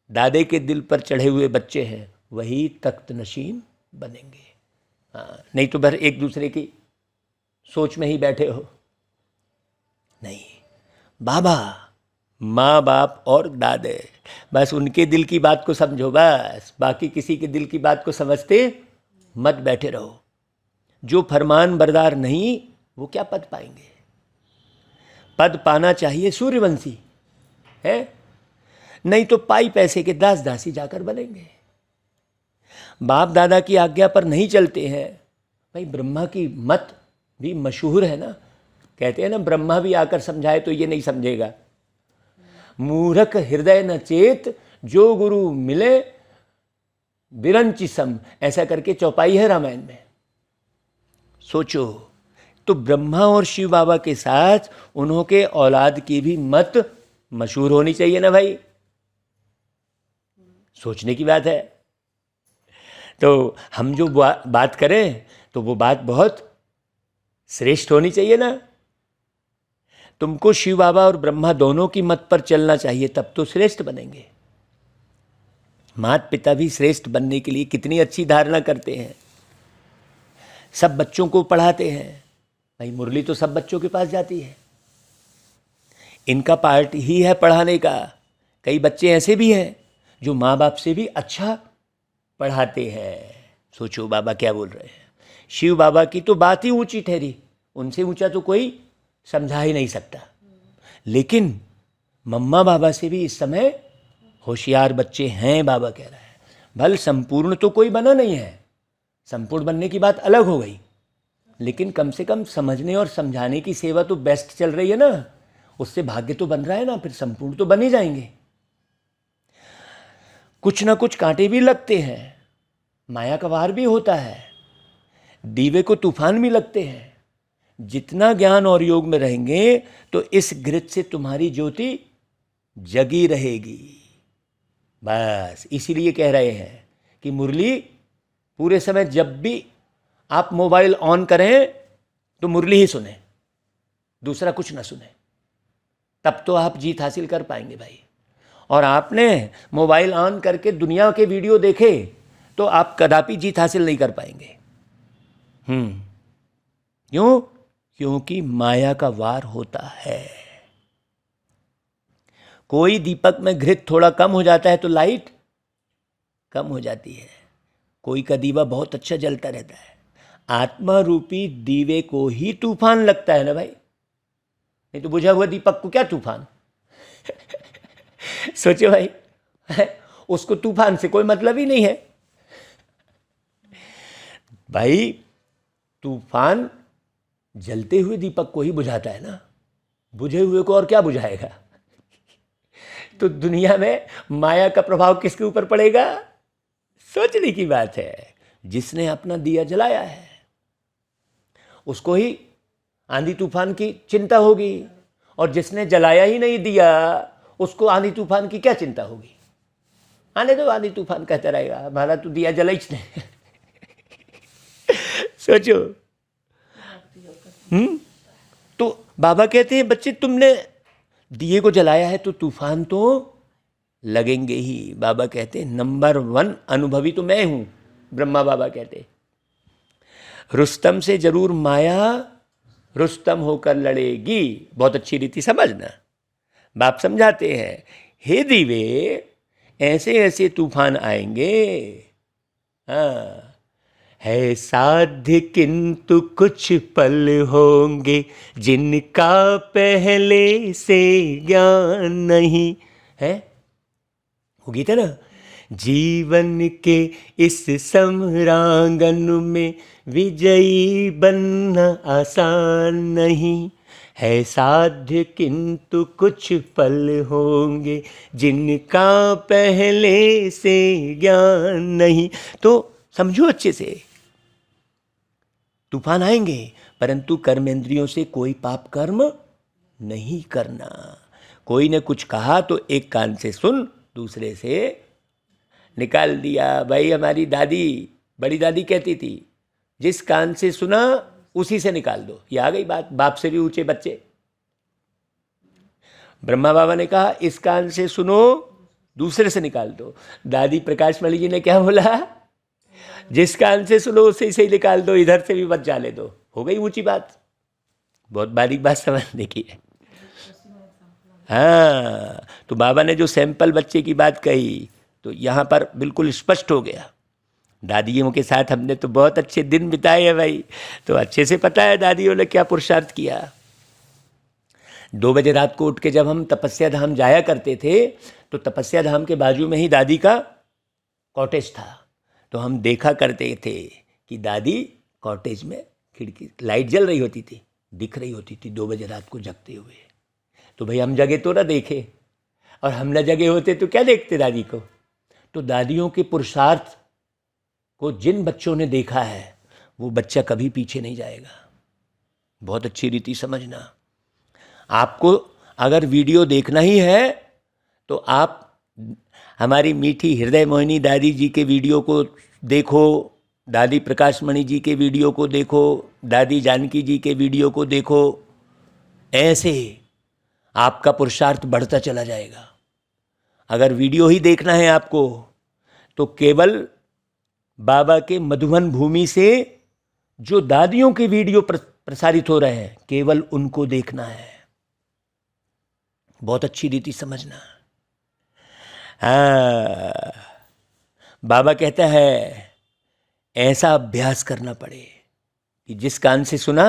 दादे के दिल पर चढ़े हुए बच्चे हैं, वही तख्त नशीन बनेंगे। हाँ, नहीं तो भर एक दूसरे की सोच में ही बैठे हो। नहीं, बाबा माँ बाप और दादे, बस उनके दिल की बात को समझो, बस बाकी किसी के दिल की बात को समझते मत बैठे रहो। जो फरमान बरदार नहीं वो क्या पद पाएंगे। पद पाना चाहिए सूर्यवंशी है, नहीं तो पाई पैसे के दास दासी जाकर बनेंगे। बाप दादा की आज्ञा पर नहीं चलते हैं। भाई ब्रह्मा की मत भी मशहूर है ना, कहते हैं ना ब्रह्मा भी आकर समझाए तो ये नहीं समझेगा। मूर्ख हृदय न चेत, जो गुरु मिले बिरंचि सम, ऐसा करके चौपाई है रामायण में। सोचो, तो ब्रह्मा और शिव बाबा के साथ उन्हों के औलाद की भी मत मशहूर होनी चाहिए ना भाई। सोचने की बात है। तो हम जो बात करें तो वो बात बहुत श्रेष्ठ होनी चाहिए ना। तुमको शिव बाबा और ब्रह्मा दोनों की मत पर चलना चाहिए, तब तो श्रेष्ठ बनेंगे। माता पिता भी श्रेष्ठ बनने के लिए कितनी अच्छी धारणा करते हैं। सब बच्चों को पढ़ाते हैं। भाई मुरली तो सब बच्चों के पास जाती है, इनका पार्ट ही है पढ़ाने का। कई बच्चे ऐसे भी हैं जो माँ बाप से भी अच्छा पढ़ाते हैं। सोचो बाबा क्या बोल रहे हैं। शिव बाबा की तो बात ही ऊंची ठहरी, उनसे ऊंचा तो कोई समझा ही नहीं सकता। लेकिन मम्मा बाबा से भी इस समय होशियार बच्चे हैं, बाबा कह रहा है। भल संपूर्ण तो कोई बना नहीं है, संपूर्ण बनने की बात अलग हो गई, लेकिन कम से कम समझने और समझाने की सेवा तो बेस्ट चल रही है ना, उससे भाग्य तो बन रहा है ना, फिर संपूर्ण तो बन ही जाएंगे। कुछ ना कुछ कांटे भी लगते हैं, माया का वार भी होता है, दीवे को तूफान भी लगते हैं। जितना ज्ञान और योग में रहेंगे तो इस घृत से तुम्हारी ज्योति जगी रहेगी। बस इसीलिए कह रहे हैं कि मुरली पूरे समय जब भी आप मोबाइल ऑन करें तो मुरली ही सुने, दूसरा कुछ ना सुने, तब तो आप जीत हासिल कर पाएंगे भाई। और आपने मोबाइल ऑन करके दुनिया के वीडियो देखे तो आप कदापि जीत हासिल नहीं कर पाएंगे। क्यों? क्योंकि माया का वार होता है। कोई दीपक में घृत थोड़ा कम हो जाता है तो लाइट कम हो जाती है, कोई का दीवा बहुत अच्छा जलता रहता है। आत्मा रूपी दीवे को ही तूफान लगता है ना भाई, नहीं तो बुझा हुआ दीपक को क्या तूफान। सोचो भाई, उसको तूफान से कोई मतलब ही नहीं है भाई। तूफान जलते हुए दीपक को ही बुझाता है ना, बुझे हुए को और क्या बुझाएगा। तो दुनिया में माया का प्रभाव किसके ऊपर पड़ेगा? सोचने की बात है। जिसने अपना दिया जलाया है उसको ही आंधी तूफान की चिंता होगी, और जिसने जलाया ही नहीं दिया उसको आंधी तूफान की क्या चिंता होगी। आने दो, आंधी तूफान कहता रहेगा, हमारा तो दिया जला ही नहीं। सोचो। तो बाबा कहते हैं बच्चे तुमने दिए को जलाया है तो तूफान तो लगेंगे ही। बाबा कहते हैं नंबर 1 अनुभवी तो मैं हूं। ब्रह्मा बाबा कहते रुस्तम से जरूर माया रुस्तम होकर लड़ेगी। बहुत अच्छी रीति समझना। बाप समझाते हैं, हे दीवे ऐसे ऐसे तूफान आएंगे, हाँ है साध्य किंतु कुछ पल होंगे जिनका पहले से ज्ञान नहीं है। वो गीत है ना, जीवन के इस समरांगन में विजयी बनना आसान नहीं, है साध्य किंतु कुछ पल होंगे जिनका पहले से ज्ञान नहीं। तो समझो अच्छे से, तूफान आएंगे परंतु कर्मेंद्रियों से कोई पाप कर्म नहीं करना। कोई ने कुछ कहा तो एक कान से सुन, दूसरे से निकाल दिया। भाई हमारी दादी, बड़ी दादी कहती थी, जिस कान से सुना उसी से निकाल दो। ये आ गई बात, बाप से भी ऊंचे बच्चे। ब्रह्मा बाबा ने कहा इस कान से सुनो, दूसरे से निकाल दो। दादी प्रकाश मणि जी ने क्या बोला, जिस कान से सुनो उसे से ही निकाल दो, इधर से भी मत जाने दो। हो गई ऊंची बात। बहुत बारीक बात समझने की है। हाँ, तो बाबा ने जो सैंपल बच्चे की बात कही तो यहाँ पर बिल्कुल स्पष्ट हो गया। दादियों के साथ हमने तो बहुत अच्छे दिन बिताए हैं भाई, तो अच्छे से पता है दादियों ने क्या पुरुषार्थ किया। 2 बजे रात को उठ के जब हम तपस्या धाम जाया करते थे तो तपस्या धाम के बाजू में ही दादी का कॉटेज था। तो हम देखा करते थे कि दादी कॉटेज में खिड़की लाइट जल रही होती थी, दिख रही होती थी 2 बजे रात को जगते हुए। तो भाई हम जगे तो ना देखे, और हम न जगे होते तो क्या देखते दादी को। तो दादियों के पुरुषार्थ को जिन बच्चों ने देखा है वो बच्चा कभी पीछे नहीं जाएगा। बहुत अच्छी रीति समझना। आपको अगर वीडियो देखना ही है तो आप हमारी मीठी हृदय मोहिनी दादी जी के वीडियो को देखो, दादी प्रकाशमणि जी के वीडियो को देखो, दादी जानकी जी के वीडियो को देखो। ऐसे आपका पुरुषार्थ बढ़ता चला जाएगा। अगर वीडियो ही देखना है आपको तो केवल बाबा के मधुबन भूमि से जो दादियों के वीडियो प्रसारित हो रहे हैं केवल उनको देखना है। बहुत अच्छी रीति समझना। बाबा कहता है ऐसा अभ्यास करना पड़े कि जिस कान से सुना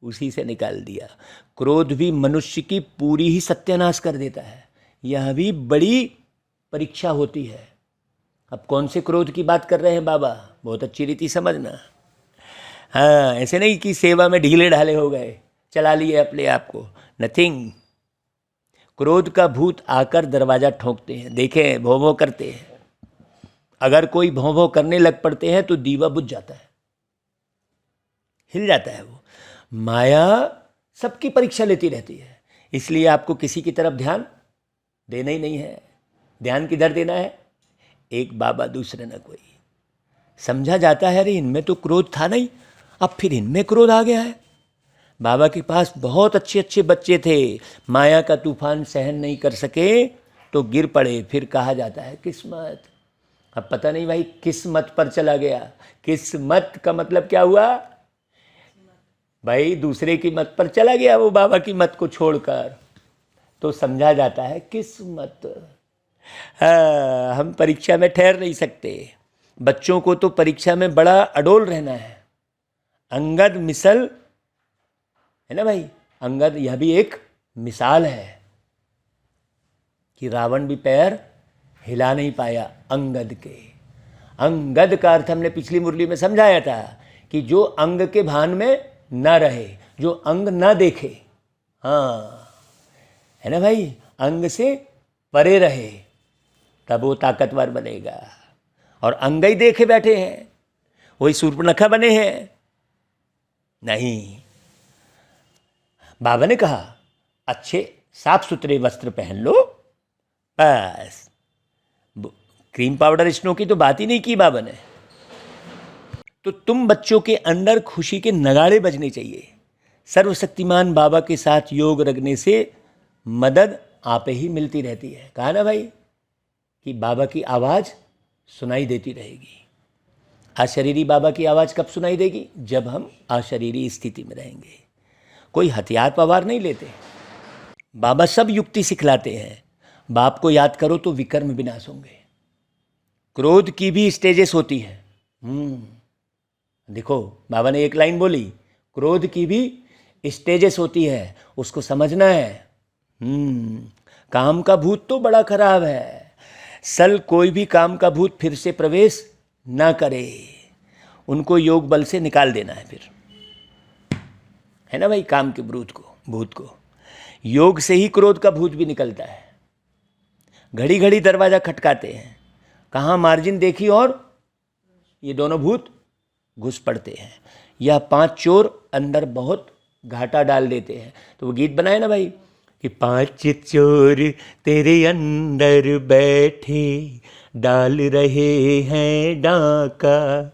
उसी से निकाल दिया। क्रोध भी मनुष्य की पूरी ही सत्यानाश कर देता है। यह भी बड़ी परीक्षा होती है। अब कौन से क्रोध की बात कर रहे हैं बाबा, बहुत अच्छी रीति समझना। हाँ, ऐसे नहीं कि सेवा में ढीले ढाले हो गए, चला लिए अपने आप को, नथिंग। क्रोध का भूत आकर दरवाजा ठोकते हैं, देखें भौं भौं करते हैं। अगर कोई भौं भौं करने लग पड़ते हैं तो दीवा बुझ जाता है, हिल जाता है। वो माया सबकी परीक्षा लेती रहती है, इसलिए आपको किसी की तरफ ध्यान देना ही नहीं है। ध्यान किधर देना है? एक बाबा दूसरे न कोई। समझा जाता है अरे इनमें तो क्रोध था नहीं, अब फिर इनमें क्रोध आ गया है। बाबा के पास बहुत अच्छे अच्छे बच्चे थे, माया का तूफान सहन नहीं कर सके तो गिर पड़े। फिर कहा जाता है किस्मत। अब पता नहीं भाई किस मत पर चला गया। किस्मत का मतलब क्या हुआ भाई? दूसरे की मत पर चला गया वो, बाबा की मत को छोड़कर। तो समझा जाता है किस्मत। हम परीक्षा में ठहर नहीं सकते। बच्चों को तो परीक्षा में बड़ा अडोल रहना है। अंगद मिसल है ना भाई, अंगद यह भी एक मिसाल है कि रावण भी पैर हिला नहीं पाया अंगद के। अंगद का अर्थ हमने पिछली मुरली में समझाया था कि जो अंग के भान में ना रहे, जो अंग ना देखे। हाँ है ना भाई, अंग से परे रहे तब वो ताकतवर बनेगा। और अंग ही देखे बैठे हैं, वही सूर्पनखा बने हैं नहीं। बाबा ने कहा अच्छे साफ सुथरे वस्त्र पहन लो बस। क्रीम पाउडर स्नो की तो बात ही नहीं की बाबा ने। तो तुम बच्चों के अंदर खुशी के नगाड़े बजने चाहिए। सर्वशक्तिमान बाबा के साथ योग रखने से मदद आपे ही मिलती रहती है। कहा ना भाई कि बाबा की आवाज़ सुनाई देती रहेगी। अशरीरी बाबा की आवाज़ कब सुनाई देगी? जब हम अशरीरी स्थिति में रहेंगे। कोई हथियार पवार नहीं लेते। बाबा सब युक्ति सिखलाते हैं। बाप को याद करो तो विकर्म विनाश होंगे। क्रोध की भी स्टेजेस होती है। देखो बाबा ने एक लाइन बोली, क्रोध की भी स्टेजेस होती है, उसको समझना है। काम का भूत तो बड़ा खराब है। सल कोई भी काम का भूत फिर से प्रवेश ना करे, उनको योग बल से निकाल देना है। फिर है ना भाई, काम के भूत को योग से ही क्रोध का भूत भी निकलता है। घड़ी घड़ी दरवाजा खटकाते हैं, कहाँ मार्जिन देखी और ये दोनों भूत घुस पड़ते हैं। यह 5 चोर अंदर बहुत घाटा डाल देते हैं। तो वो गीत बनाए ना भाई कि 5 चोर तेरे अंदर बैठे डाल रहे हैं डाका,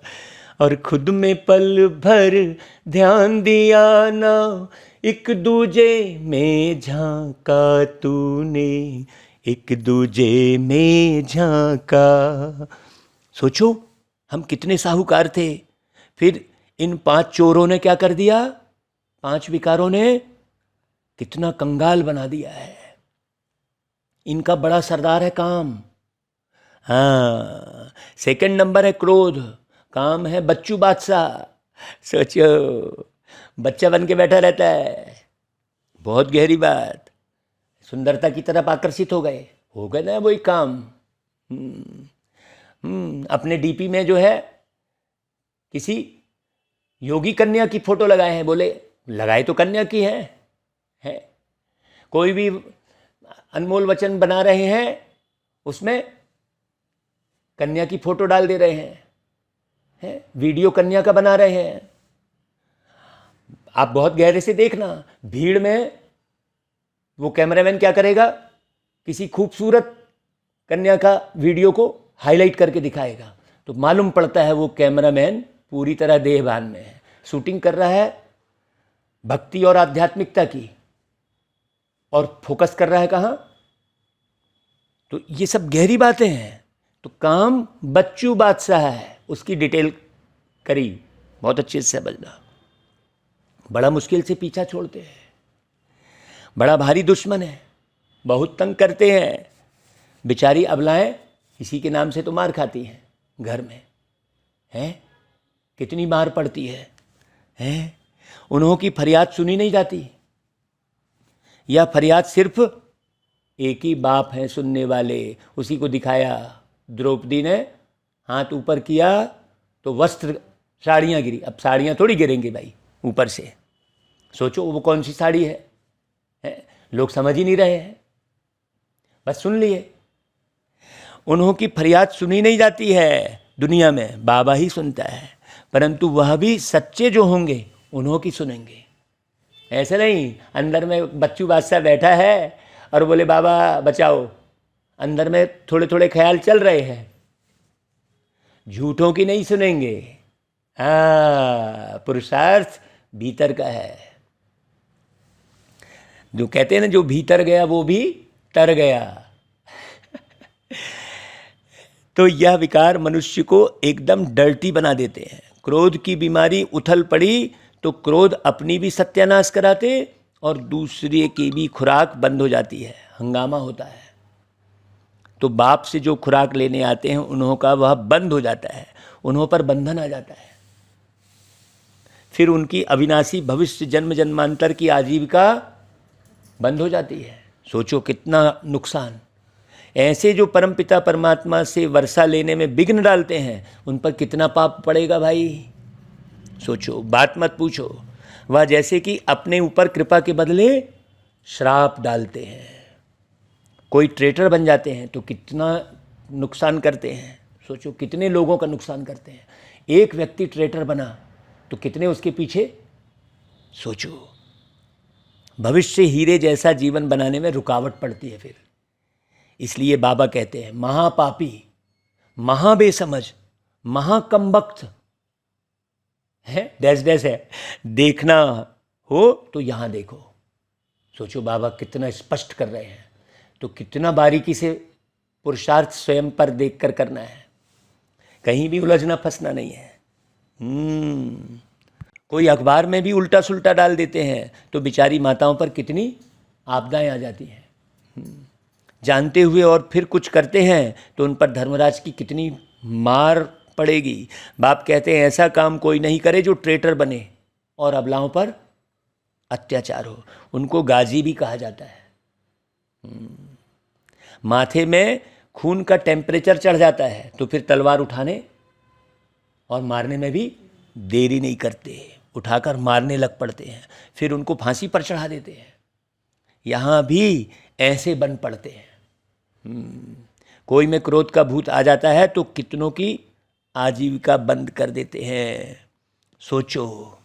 और खुद में पल भर ध्यान दिया ना, एक दूजे में झांका तूने, एक दूजे में झांका। सोचो हम कितने साहूकार थे, फिर इन 5 चोरों ने क्या कर दिया? 5 विकारों ने कितना कंगाल बना दिया है। इनका बड़ा सरदार है काम। हाँ, सेकंड नंबर है क्रोध, काम है बच्चू बादशाह। सोचो, बच्चा बन के बैठा रहता है। बहुत गहरी बात। सुंदरता की तरफ आकर्षित हो गए ना वही काम। अपने डीपी में जो है किसी योगी कन्या की फोटो लगाए हैं, बोले लगाए तो कन्या की है। कोई भी अनमोल वचन बना रहे हैं, उसमें कन्या की फोटो डाल दे रहे हैं, वीडियो कन्या का बना रहे हैं। आप बहुत गहरे से देखना, भीड़ में वो कैमरामैन क्या करेगा, किसी खूबसूरत कन्या का वीडियो को हाईलाइट करके दिखाएगा, तो मालूम पड़ता है वो कैमरामैन पूरी तरह देहभान में है, शूटिंग कर रहा है भक्ति और आध्यात्मिकता की, और फोकस कर रहा है कहाँ। तो ये सब गहरी बातें हैं। तो काम बच्चू बादशाह है, उसकी डिटेल करी, बहुत अच्छे से समझना। बड़ा मुश्किल से पीछा छोड़ते हैं, बड़ा भारी दुश्मन है, बहुत तंग करते हैं। बेचारी अबलाएं इसी के नाम से तो मार खाती हैं घर में, हैं कितनी मार पड़ती है। उन्हों की फरियाद सुनी नहीं जाती, या फरियाद सिर्फ एक ही बाप है सुनने वाले, उसी को दिखाया। द्रौपदी ने हाथ ऊपर किया तो वस्त्र, साड़ियाँ गिरी। अब साड़ियाँ थोड़ी गिरेंगी भाई ऊपर से, सोचो वो कौन सी साड़ी है? लोग समझ ही नहीं रहे हैं, बस सुन लिए। उन्हों की फरियाद सुनी नहीं जाती है दुनिया में, बाबा ही सुनता है, परंतु वह भी सच्चे जो होंगे उन्हों की सुनेंगे। ऐसे नहीं अंदर में बच्चू बादशाह बैठा है और बोले बाबा बचाओ, अंदर में थोड़े थोड़े ख्याल चल रहे हैं, झूठों की नहीं सुनेंगे। हाँ, पुरुषार्थ भीतर का है। जो कहते हैं ना, जो भीतर गया वो भी तर गया। तो यह विकार मनुष्य को एकदम डर्टी बना देते हैं। क्रोध की बीमारी उथल पड़ी तो क्रोध अपनी भी सत्यानाश कराते और दूसरे की भी खुराक बंद हो जाती है, हंगामा होता है। तो बाप से जो खुराक लेने आते हैं उन्हों का वह बंद हो जाता है, उन्हों पर बंधन आ जाता है। फिर उनकी अविनाशी भविष्य जन्म जन्मांतर की आजीविका बंद हो जाती है। सोचो कितना नुकसान। ऐसे जो परमपिता परमात्मा से वर्षा लेने में विघ्न डालते हैं, उन पर कितना पाप पड़ेगा भाई। सोचो, बात मत पूछो। वह जैसे कि अपने ऊपर कृपा के बदले श्राप डालते हैं। कोई ट्रेटर बन जाते हैं तो कितना नुकसान करते हैं। सोचो कितने लोगों का नुकसान करते हैं। एक व्यक्ति ट्रेटर बना तो कितने उसके पीछे। सोचो, भविष्य हीरे जैसा जीवन बनाने में रुकावट पड़ती है फिर। इसलिए बाबा कहते हैं महापापी, महाबेसमझ, महाकमबख्त है, डैश डैश है, देखना हो तो यहाँ देखो। सोचो बाबा कितना स्पष्ट कर रहे हैं। तो कितना बारीकी से पुरुषार्थ स्वयं पर देखकर करना है, कहीं भी उलझना फंसना नहीं है। कोई अखबार में भी उल्टा सुल्टा डाल देते हैं तो बेचारी माताओं पर कितनी आपदाएं आ जाती हैं। जानते हुए और फिर कुछ करते हैं तो उन पर धर्मराज की कितनी मार पड़ेगी। बाप कहते हैं ऐसा काम कोई नहीं करे जो ट्रेटर बने और अबलाओं पर अत्याचार हो। उनको गाजी भी कहा जाता है। माथे में खून का टेम्परेचर चढ़ जाता है तो फिर तलवार उठाने और मारने में भी देरी नहीं करते, उठाकर मारने लग पड़ते हैं, फिर उनको फांसी पर चढ़ा देते हैं। यहाँ भी ऐसे बन पड़ते हैं। कोई में क्रोध का भूत आ जाता है तो कितनों की आजीविका बंद कर देते हैं। सोचो,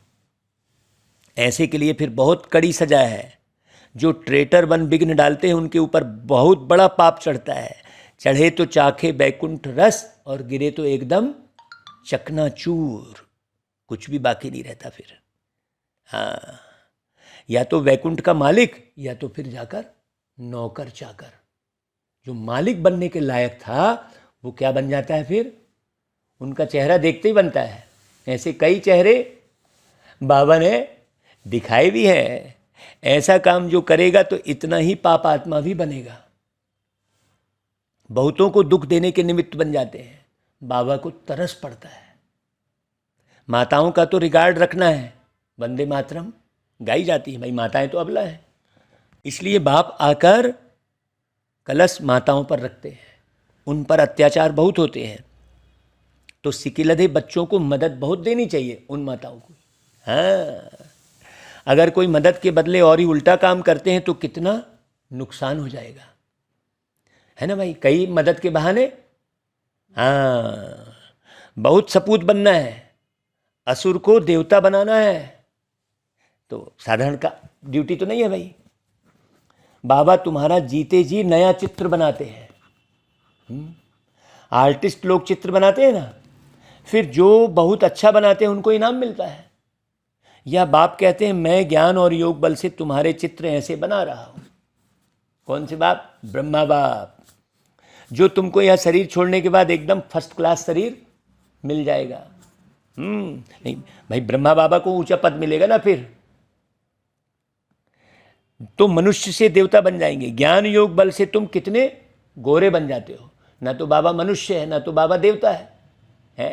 ऐसे के लिए फिर बहुत कड़ी सजा है। जो ट्रेटर बन विघ्न डालते हैं उनके ऊपर बहुत बड़ा पाप चढ़ता है। चढ़े तो चाखे बैकुंठ रस और गिरे तो एकदम चकनाचूर, कुछ भी बाकी नहीं रहता फिर। हाँ, या तो वैकुंठ का मालिक या तो फिर जाकर नौकर चाकर। जो मालिक बनने के लायक था वो क्या बन जाता है फिर, उनका चेहरा देखते ही बनता है। ऐसे कई चेहरे बाबा ने दिखाए भी हैं। ऐसा काम जो करेगा तो इतना ही पाप आत्मा भी बनेगा। बहुतों को दुख देने के निमित्त बन जाते हैं। बाबा को तरस पड़ता है। माताओं का तो रिगार्ड रखना है, वंदे मातरम गाई जाती है, भाई माताएं तो अबला है, इसलिए बाप आकर कलश माताओं पर रखते हैं। उन पर अत्याचार बहुत होते हैं, तो सिकिलधे बच्चों को मदद बहुत देनी चाहिए उन माताओं को। हाँ, अगर कोई मदद के बदले और ही उल्टा काम करते हैं तो कितना नुकसान हो जाएगा, है ना भाई। कई मदद के बहाने, हाँ, बहुत सपूत बनना है, असुर को देवता बनाना है, तो साधारण का ड्यूटी तो नहीं है भाई। बाबा तुम्हारा जीते जी नया चित्र बनाते हैं। आर्टिस्ट लोग चित्र बनाते हैं ना, फिर जो बहुत अच्छा बनाते हैं उनको इनाम मिलता है। या बाप कहते हैं मैं ज्ञान और योग बल से तुम्हारे चित्र ऐसे बना रहा हूं। कौन से बाप? ब्रह्मा बाप, जो तुमको यह शरीर छोड़ने के बाद एकदम फर्स्ट क्लास शरीर मिल जाएगा। नहीं भाई, ब्रह्मा बाबा को ऊंचा पद मिलेगा ना, फिर तो मनुष्य से देवता बन जाएंगे। ज्ञान योग बल से तुम कितने गोरे बन जाते हो। ना तो बाबा मनुष्य है, ना तो बाबा देवता है।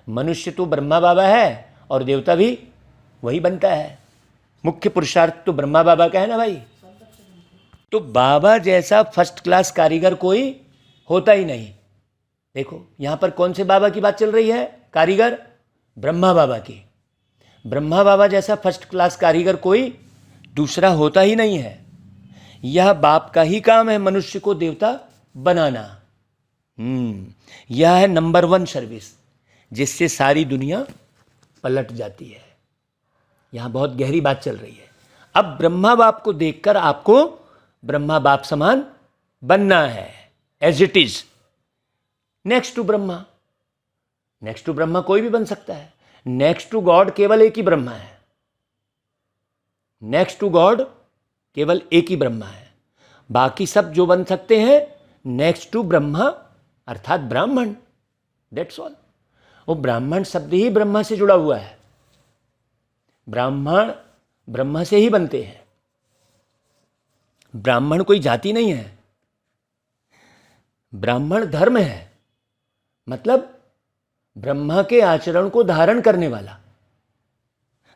मनुष्य तो ब्रह्मा बाबा है और देवता भी वही बनता है। मुख्य पुरुषार्थ तो ब्रह्मा बाबा का है ना भाई। तो बाबा जैसा फर्स्ट क्लास कारीगर कोई होता ही नहीं। देखो यहां पर कौन से बाबा की बात चल रही है? कारीगर ब्रह्मा बाबा की। ब्रह्मा बाबा जैसा फर्स्ट क्लास कारीगर कोई दूसरा होता ही नहीं है। यह बाप का ही काम है मनुष्य को देवता बनाना। यह है नंबर 1 सर्विस, जिससे सारी दुनिया पलट जाती है। यहां बहुत गहरी बात चल रही है। अब ब्रह्मा बाप को देखकर आपको ब्रह्मा बाप समान बनना है, as it is. Next to Brahma, next to Brahma कोई भी बन सकता है। नेक्स्ट टू गॉड केवल एक ही ब्रह्मा है। नेक्स्ट टू गॉड केवल एक ही ब्रह्मा है। बाकी सब जो बन सकते हैं नेक्स्ट टू ब्रह्मा अर्थात ब्राह्मण, दैट्स ऑल। वो ब्राह्मण शब्द ही ब्रह्मा से जुड़ा हुआ है। ब्राह्मण ब्रह्मा से ही बनते हैं। ब्राह्मण कोई जाति नहीं है। ब्राह्मण धर्म है, मतलब ब्रह्मा के आचरण को धारण करने वाला।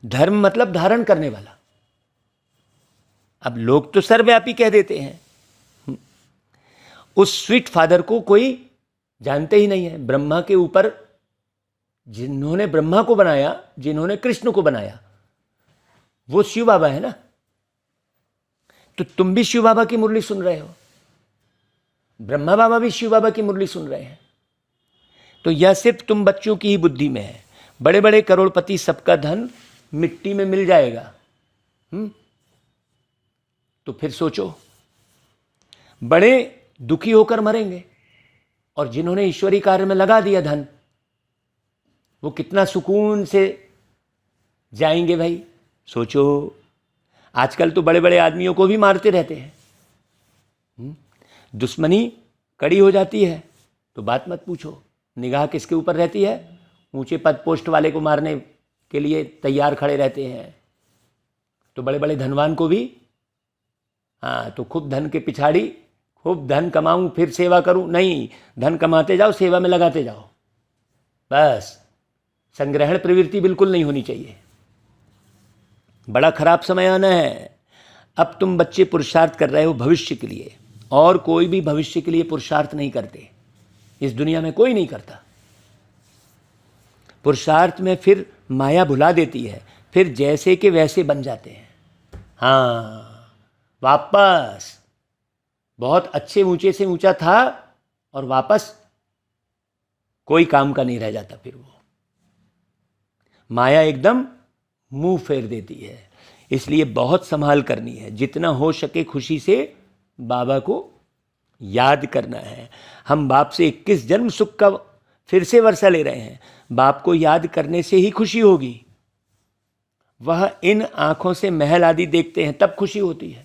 धर्म मतलब धारण करने वाला। अब लोग तो सर्वव्यापी कह देते हैं। उस स्वीट फादर को कोई जानते ही नहीं है। ब्रह्मा के ऊपर जिन्होंने ब्रह्मा को बनाया, जिन्होंने कृष्ण को बनाया, वो शिव बाबा है ना। तो तुम भी शिव बाबा की मुरली सुन रहे हो, ब्रह्मा बाबा भी शिव बाबा की मुरली सुन रहे हैं। तो यह सिर्फ तुम बच्चों की ही बुद्धि में है। बड़े बड़े करोड़पति सबका धन मिट्टी में मिल जाएगा। तो फिर सोचो, बड़े दुखी होकर मरेंगे, और जिन्होंने ईश्वरी कार्य में लगा दिया धन, वो कितना सुकून से जाएंगे भाई। सोचो, आजकल तो बड़े बड़े आदमियों को भी मारते रहते हैं। दुश्मनी कड़ी हो जाती है तो बात मत पूछो। निगाह किसके ऊपर रहती है? ऊंचे पद पोस्ट वाले को मारने के लिए तैयार खड़े रहते हैं। तो बड़े बड़े धनवान को भी, हाँ, तो खूब धन के पिछाड़ी, खूब धन कमाऊं फिर सेवा करूं, नहीं, धन कमाते जाओ, सेवा में लगाते जाओ, बस। संग्रहण प्रवृत्ति बिल्कुल नहीं होनी चाहिए। बड़ा खराब समय आना है। अब तुम बच्चे पुरुषार्थ कर रहे हो भविष्य के लिए, और कोई भी भविष्य के लिए पुरुषार्थ नहीं करते। इस दुनिया में कोई नहीं करता। पुरुषार्थ में फिर माया भुला देती है, फिर जैसे के वैसे बन जाते हैं। हाँ, वापस बहुत अच्छे ऊंचे से ऊंचा था और वापस कोई काम का नहीं रह जाता। फिर वो माया एकदम मुंह फेर देती है। इसलिए बहुत संभाल करनी है। जितना हो सके खुशी से बाबा को याद करना है। हम बाप से 21 जन्म सुख का फिर से वर्षा ले रहे हैं। बाप को याद करने से ही खुशी होगी। वह इन आंखों से महल आदि देखते हैं तब खुशी होती है।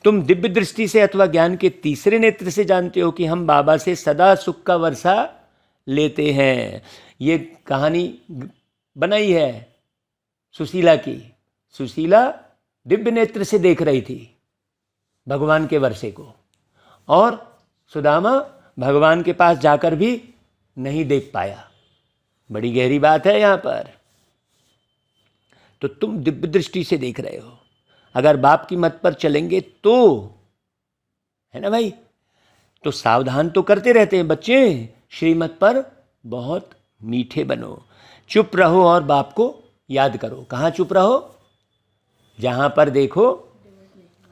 तुम दिव्य दृष्टि से अथवा ज्ञान के तीसरे नेत्र से जानते हो कि हम बाबा से सदा सुख का वर्षा लेते हैं। ये कहानी बनाई है सुशीला की। सुशीला दिव्य नेत्र से देख रही थी भगवान के वर्षे को, और सुदामा भगवान के पास जाकर भी नहीं देख पाया। बड़ी गहरी बात है यहाँ पर। तो तुम दिव्य दृष्टि से देख रहे हो, अगर बाप की मत पर चलेंगे तो, है ना भाई। तो सावधान तो करते रहते हैं बच्चे, श्रीमत पर बहुत मीठे बनो, चुप रहो और बाप को याद करो। कहाँ चुप रहो? जहाँ पर देखो,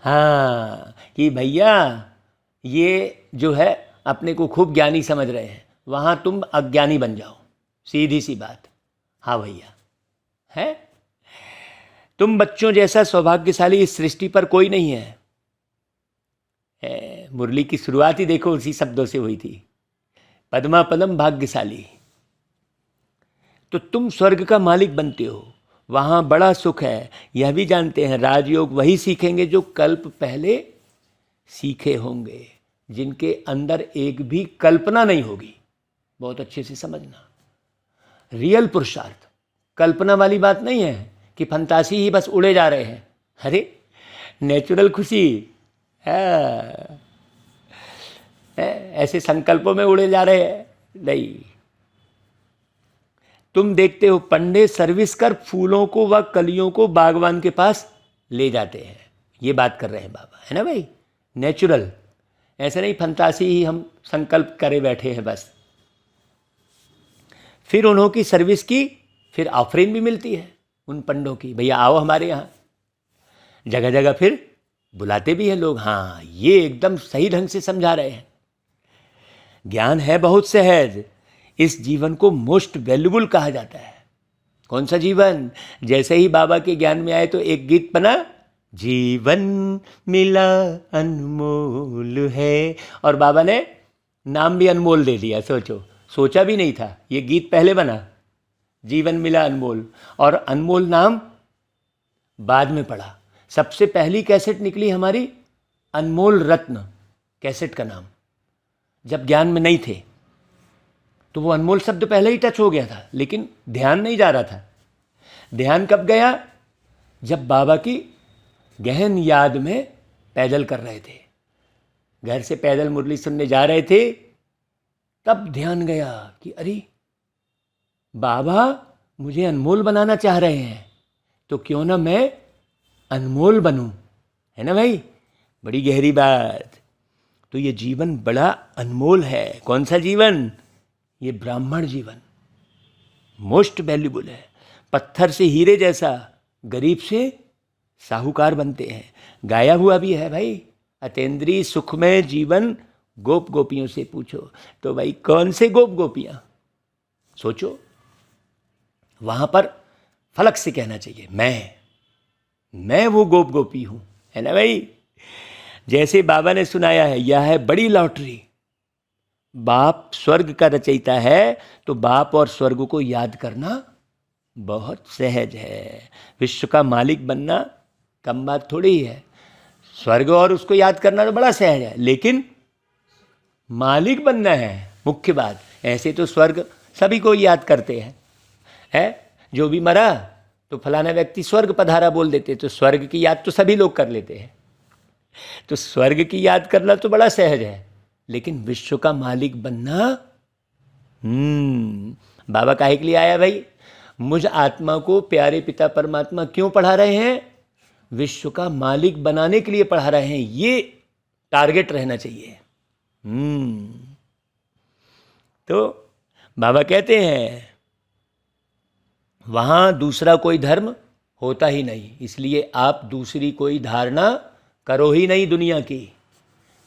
हाँ, कि भैया ये जो है अपने को खूब ज्ञानी समझ रहे हैं, वहाँ तुम अज्ञानी बन जाओ, सीधी सी बात। हाँ भैया, है तुम बच्चों जैसा सौभाग्यशाली इस सृष्टि पर कोई नहीं है। मुरली की शुरुआत ही देखो उसी शब्दों से हुई थी, पद्मा पदम भाग्यशाली। तो तुम स्वर्ग का मालिक बनते हो, वहाँ बड़ा सुख है, यह भी जानते हैं। राजयोग वही सीखेंगे जो कल्प पहले सीखे होंगे, जिनके अंदर एक भी कल्पना नहीं होगी। बहुत अच्छे से समझना, रियल पुरुषार्थ कल्पना वाली बात नहीं है कि फंतासी ही बस उड़े जा रहे हैं। अरे नेचुरल खुशी है, ऐसे संकल्पों में उड़े जा रहे हैं नहीं। तुम देखते हो पंडे सर्विस कर फूलों को व कलियों को बागवान के पास ले जाते हैं। ये बात कर रहे हैं बाबा, है ना भाई। नेचुरल, ऐसे नहीं फंतासी ही हम संकल्प करे बैठे हैं बस। फिर उन्हों की सर्विस की फिर ऑफरिंग भी मिलती है उन पंडों की, भैया आओ हमारे यहाँ। जगह जगह फिर बुलाते भी हैं लोग। हाँ, ये एकदम सही ढंग से समझा रहे हैं। ज्ञान है बहुत सहज, इस जीवन को मोस्ट वैल्यूबल कहा जाता है। कौन सा जीवन? जैसे ही बाबा के ज्ञान में आए तो एक गीत बना, जीवन मिला अनमोल है, और बाबा ने नाम भी अनमोल दे दिया। सोचो, सोचा भी नहीं था, ये गीत पहले बना, जीवन मिला अनमोल, और अनमोल नाम बाद में पड़ा। सबसे पहली कैसेट निकली हमारी अनमोल रत्न कैसेट का नाम, जब ज्ञान में नहीं थे तो वो अनमोल शब्द पहले ही टच हो गया था, लेकिन ध्यान नहीं जा रहा था। ध्यान कब गया? जब बाबा की गहन याद में पैदल कर रहे थे, घर से पैदल मुरली सुनने जा रहे थे, तब ध्यान गया कि अरे बाबा मुझे अनमोल बनाना चाह रहे हैं, तो क्यों ना मैं अनमोल बनूं, है ना भाई। बड़ी गहरी बात। तो ये जीवन बड़ा अनमोल है। कौन सा जीवन? ये ब्राह्मण जीवन मोस्ट वैल्यूबल है। पत्थर से हीरे जैसा, गरीब से साहूकार बनते हैं। गाया हुआ भी है भाई, अतेंद्रीय सुखमय जीवन गोप गोपियों से पूछो। तो भाई कौन से गोप गोपियां? सोचो, वहां पर फलक से कहना चाहिए मैं वो गोप गोपी हूं, है ना भाई। जैसे बाबा ने सुनाया है, यह है बड़ी लॉटरी। बाप स्वर्ग का रचयिता है, तो बाप और स्वर्ग को याद करना बहुत सहज है। विश्व का मालिक बनना कम बात थोड़ी ही है। स्वर्ग और उसको याद करना तो बड़ा सहज है, लेकिन मालिक बनना है मुख्य बात। ऐसे तो स्वर्ग सभी को याद करते हैं, है जो भी मरा तो फलाना व्यक्ति स्वर्ग पधारा बोल देते, तो स्वर्ग की याद तो सभी लोग कर लेते हैं। तो स्वर्ग की याद करना तो बड़ा सहज है, लेकिन विश्व का मालिक बनना, बाबा काहे के लिए आया भाई? मुझ आत्मा को प्यारे पिता परमात्मा क्यों पढ़ा रहे हैं? विश्व का मालिक बनाने के लिए पढ़ा रहे हैं। ये टारगेट रहना चाहिए। तो बाबा कहते हैं वहाँ दूसरा कोई धर्म होता ही नहीं, इसलिए आप दूसरी कोई धारणा करो ही नहीं दुनिया की।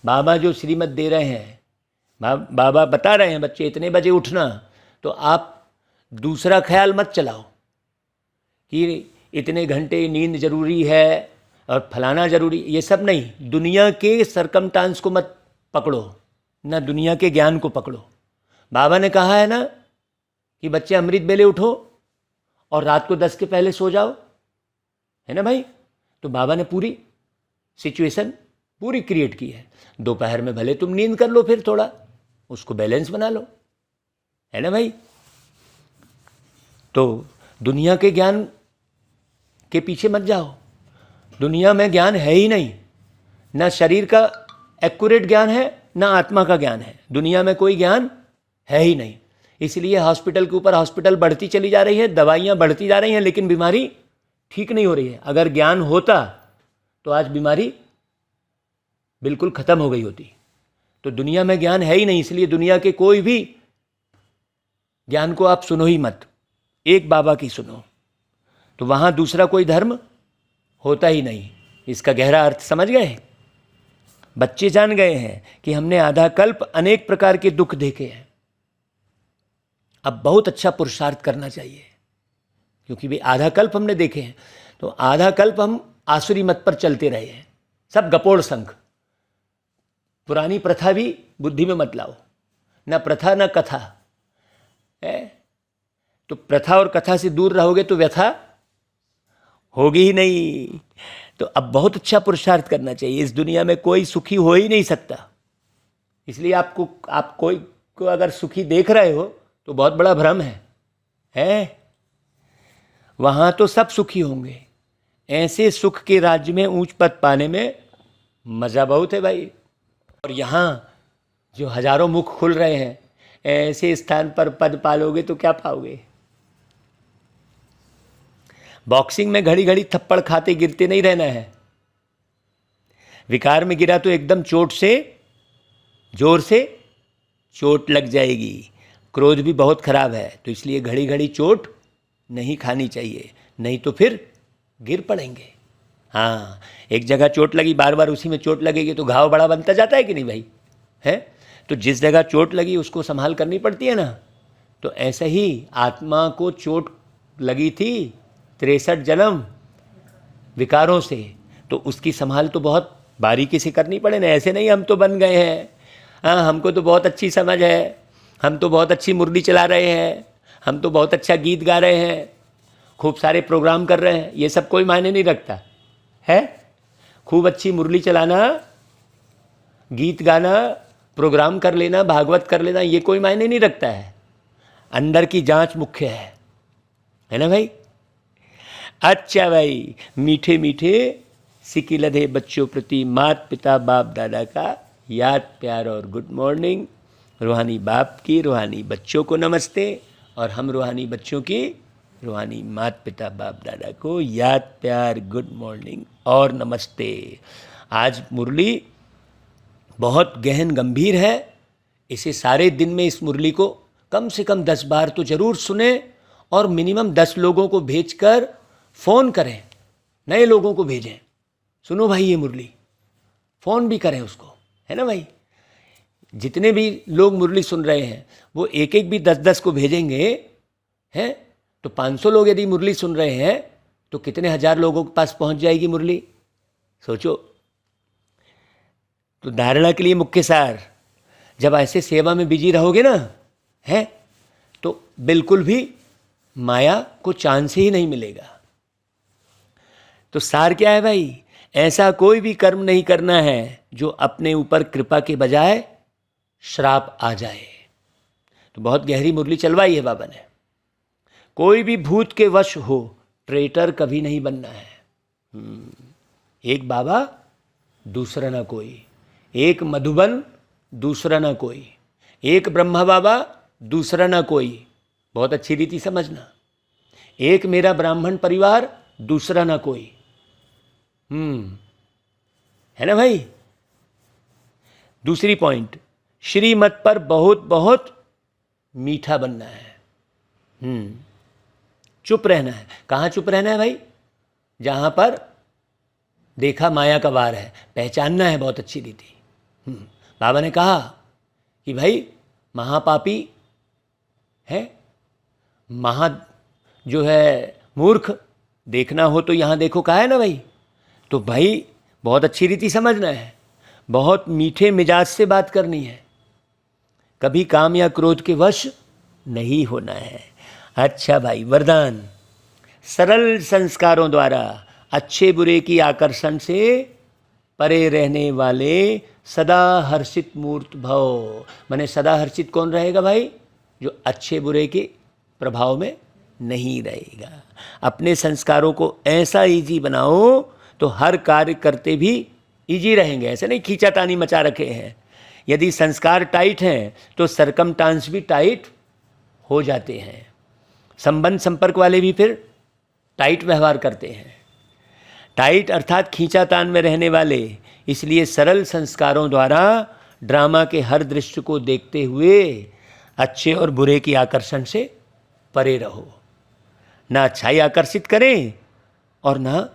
बाबा जो श्रीमत दे रहे हैं, बाबा बता रहे हैं बच्चे इतने बजे उठना, तो आप दूसरा ख्याल मत चलाओ कि इतने घंटे नींद जरूरी है और फलाना जरूरी, ये सब नहीं। दुनिया के सरकमस्टांस को मत पकड़ो, ना दुनिया के ज्ञान को पकड़ो। बाबा ने कहा है ना कि बच्चे अमृत बेले उठो और रात को 10 के पहले सो जाओ, है ना भाई। तो बाबा ने पूरी सिचुएशन पूरी क्रिएट की है। दोपहर में भले तुम नींद कर लो, फिर थोड़ा उसको बैलेंस बना लो, है ना भाई। तो दुनिया के ज्ञान के पीछे मत जाओ। दुनिया में ज्ञान है ही नहीं, ना शरीर का एक्यूरेट ज्ञान है ना आत्मा का ज्ञान है। दुनिया में कोई ज्ञान है ही नहीं, इसलिए हॉस्पिटल के ऊपर हॉस्पिटल बढ़ती चली जा रही है, दवाइयाँ बढ़ती जा रही हैं, लेकिन बीमारी ठीक नहीं हो रही है। अगर ज्ञान होता तो आज बीमारी बिल्कुल ख़त्म हो गई होती। तो दुनिया में ज्ञान है ही नहीं, इसलिए दुनिया के कोई भी ज्ञान को आप सुनो ही मत, एक बाबा की सुनो, तो वहाँ दूसरा कोई धर्म होता ही नहीं। इसका गहरा अर्थ समझ गए? बच्चे जान गए हैं कि हमने आधा कल्प अनेक प्रकार के दुख देखे हैं, अब बहुत अच्छा पुरुषार्थ करना चाहिए, क्योंकि भी आधा कल्प हमने देखे हैं। तो आधा कल्प हम आसुरी मत पर चलते रहे हैं, सब गपोड़ संख। पुरानी प्रथा भी बुद्धि में मत लाओ, ना प्रथा ना कथा है। तो प्रथा और कथा से दूर रहोगे तो व्यथा होगी ही नहीं। तो अब बहुत अच्छा पुरुषार्थ करना चाहिए। इस दुनिया में कोई सुखी हो ही नहीं सकता, इसलिए आप कोई को अगर सुखी देख रहे हो तो बहुत बड़ा भ्रम है? वहाँ तो सब सुखी होंगे। ऐसे सुख के राज्य में ऊंच पद पाने में मज़ा बहुत है भाई। और यहाँ जो हजारों मुख खुल रहे हैं, ऐसे स्थान पर पद पालोगे तो क्या पाओगे? बॉक्सिंग में घड़ी घड़ी थप्पड़ खाते गिरते नहीं रहना है। विकार में गिरा तो एकदम चोट से, जोर से चोट लग जाएगी। क्रोध भी बहुत खराब है, तो इसलिए घड़ी घड़ी चोट नहीं खानी चाहिए, नहीं तो फिर गिर पड़ेंगे। हाँ, एक जगह चोट लगी, बार बार उसी में चोट लगेगी तो घाव बड़ा बनता जाता है कि नहीं भाई? है तो जिस जगह चोट लगी उसको संभाल करनी पड़ती है ना। तो ऐसे ही आत्मा को चोट लगी थी 63 जन्म विकारों से, तो उसकी संभाल तो बहुत बारीकी से करनी पड़े ना। ऐसे नहीं हम तो बन गए हैं, हाँ हमको तो बहुत अच्छी समझ है, हम तो बहुत अच्छी मुरली चला रहे हैं, हम तो बहुत अच्छा गीत गा रहे हैं, खूब सारे प्रोग्राम कर रहे हैं, ये सब कोई मायने नहीं रखता है। खूब अच्छी मुरली चलाना, गीत गाना, प्रोग्राम कर लेना, भागवत कर लेना, ये कोई मायने नहीं रखता है। अंदर की जांच मुख्य है ना भाई? अच्छा भाई, मीठे मीठे सिकी लधे बच्चों प्रति माता पिता बाप दादा का याद प्यार और गुड मॉर्निंग। रूहानी बाप की रूहानी बच्चों को नमस्ते, और हम रूहानी बच्चों की रूहानी माता पिता बाप दादा को याद प्यार गुड मॉर्निंग और नमस्ते। आज मुरली बहुत गहन गंभीर है, इसे सारे दिन में इस मुरली को कम से कम 10 बार तो ज़रूर सुने, और मिनिमम 10 लोगों को भेजकर फ़ोन करें, नए लोगों को भेजें, सुनो भाई ये मुरली, फ़ोन भी करें उसको, है ना भाई? जितने भी लोग मुरली सुन रहे हैं वो एक एक भी 10-10 को भेजेंगे, हैं तो 500 लोग यदि मुरली सुन रहे हैं तो कितने हजार लोगों के पास पहुंच जाएगी मुरली, सोचो। तो धारणा के लिए मुख्य सार, जब ऐसे सेवा में बिजी रहोगे ना, है तो बिल्कुल भी माया को चांस ही नहीं मिलेगा। तो सार क्या है भाई? ऐसा कोई भी कर्म नहीं करना है जो अपने ऊपर कृपा के बजाय श्राप आ जाए। तो बहुत गहरी मुरली चलवाई है बाबा ने। कोई भी भूत के वश हो, ट्रेटर कभी नहीं बनना है। एक बाबा दूसरा ना कोई, एक मधुबन दूसरा ना कोई, एक ब्रह्मा बाबा दूसरा ना कोई। बहुत अच्छी रीति समझना, एक मेरा ब्राह्मण परिवार दूसरा ना कोई। है ना भाई? दूसरी पॉइंट, श्रीमत पर बहुत बहुत मीठा बनना है। चुप रहना है। कहाँ चुप रहना है भाई? जहाँ पर देखा माया का वार है, पहचानना है बहुत अच्छी रीति। बाबा ने कहा कि भाई महापापी है, जो है मूर्ख, देखना हो तो यहाँ देखो, कहा है ना भाई? तो भाई बहुत अच्छी रीति समझना है, बहुत मीठे मिजाज से बात करनी है, कभी काम या क्रोध के वश नहीं होना है। अच्छा भाई, वरदान, सरल संस्कारों द्वारा अच्छे बुरे की आकर्षण से परे रहने वाले सदा हर्षित मूर्त भव। माने सदा हर्षित कौन रहेगा भाई? जो अच्छे बुरे के प्रभाव में नहीं रहेगा। अपने संस्कारों को ऐसा इजी बनाओ तो हर कार्य करते भी इजी रहेंगे। ऐसे नहीं खींचातानी मचा रखे हैं, यदि संस्कार टाइट हैं तो सरकमटांस भी टाइट हो जाते हैं। संबंध संपर्क वाले भी फिर टाइट व्यवहार करते हैं। टाइट अर्थात खींचातान में रहने वाले। इसलिए सरल संस्कारों द्वारा ड्रामा के हर दृश्य को देखते हुए अच्छे और बुरे की आकर्षण से परे रहो। ना अच्छाई आकर्षित करें और ना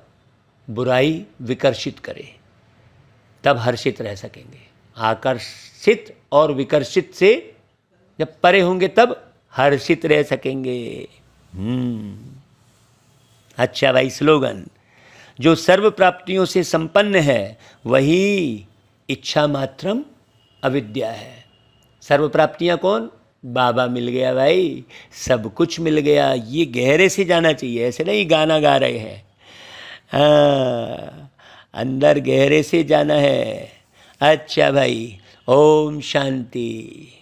बुराई विकर्षित करे, तब हर्षित रह सकेंगे। आकर्षित और विकर्षित से जब परे होंगे तब हर्षित रह सकेंगे। अच्छा भाई, स्लोगन, जो सर्व प्राप्तियों से संपन्न है वही इच्छा मात्रम अविद्या है। सर्व प्राप्तियां कौन? बाबा मिल गया भाई, सब कुछ मिल गया। ये गहरे से जाना चाहिए, ऐसे नहीं गाना गा रहे हैं। हाँ, अंदर गहरे से जाना है। अच्छा भाई, ओम शांति।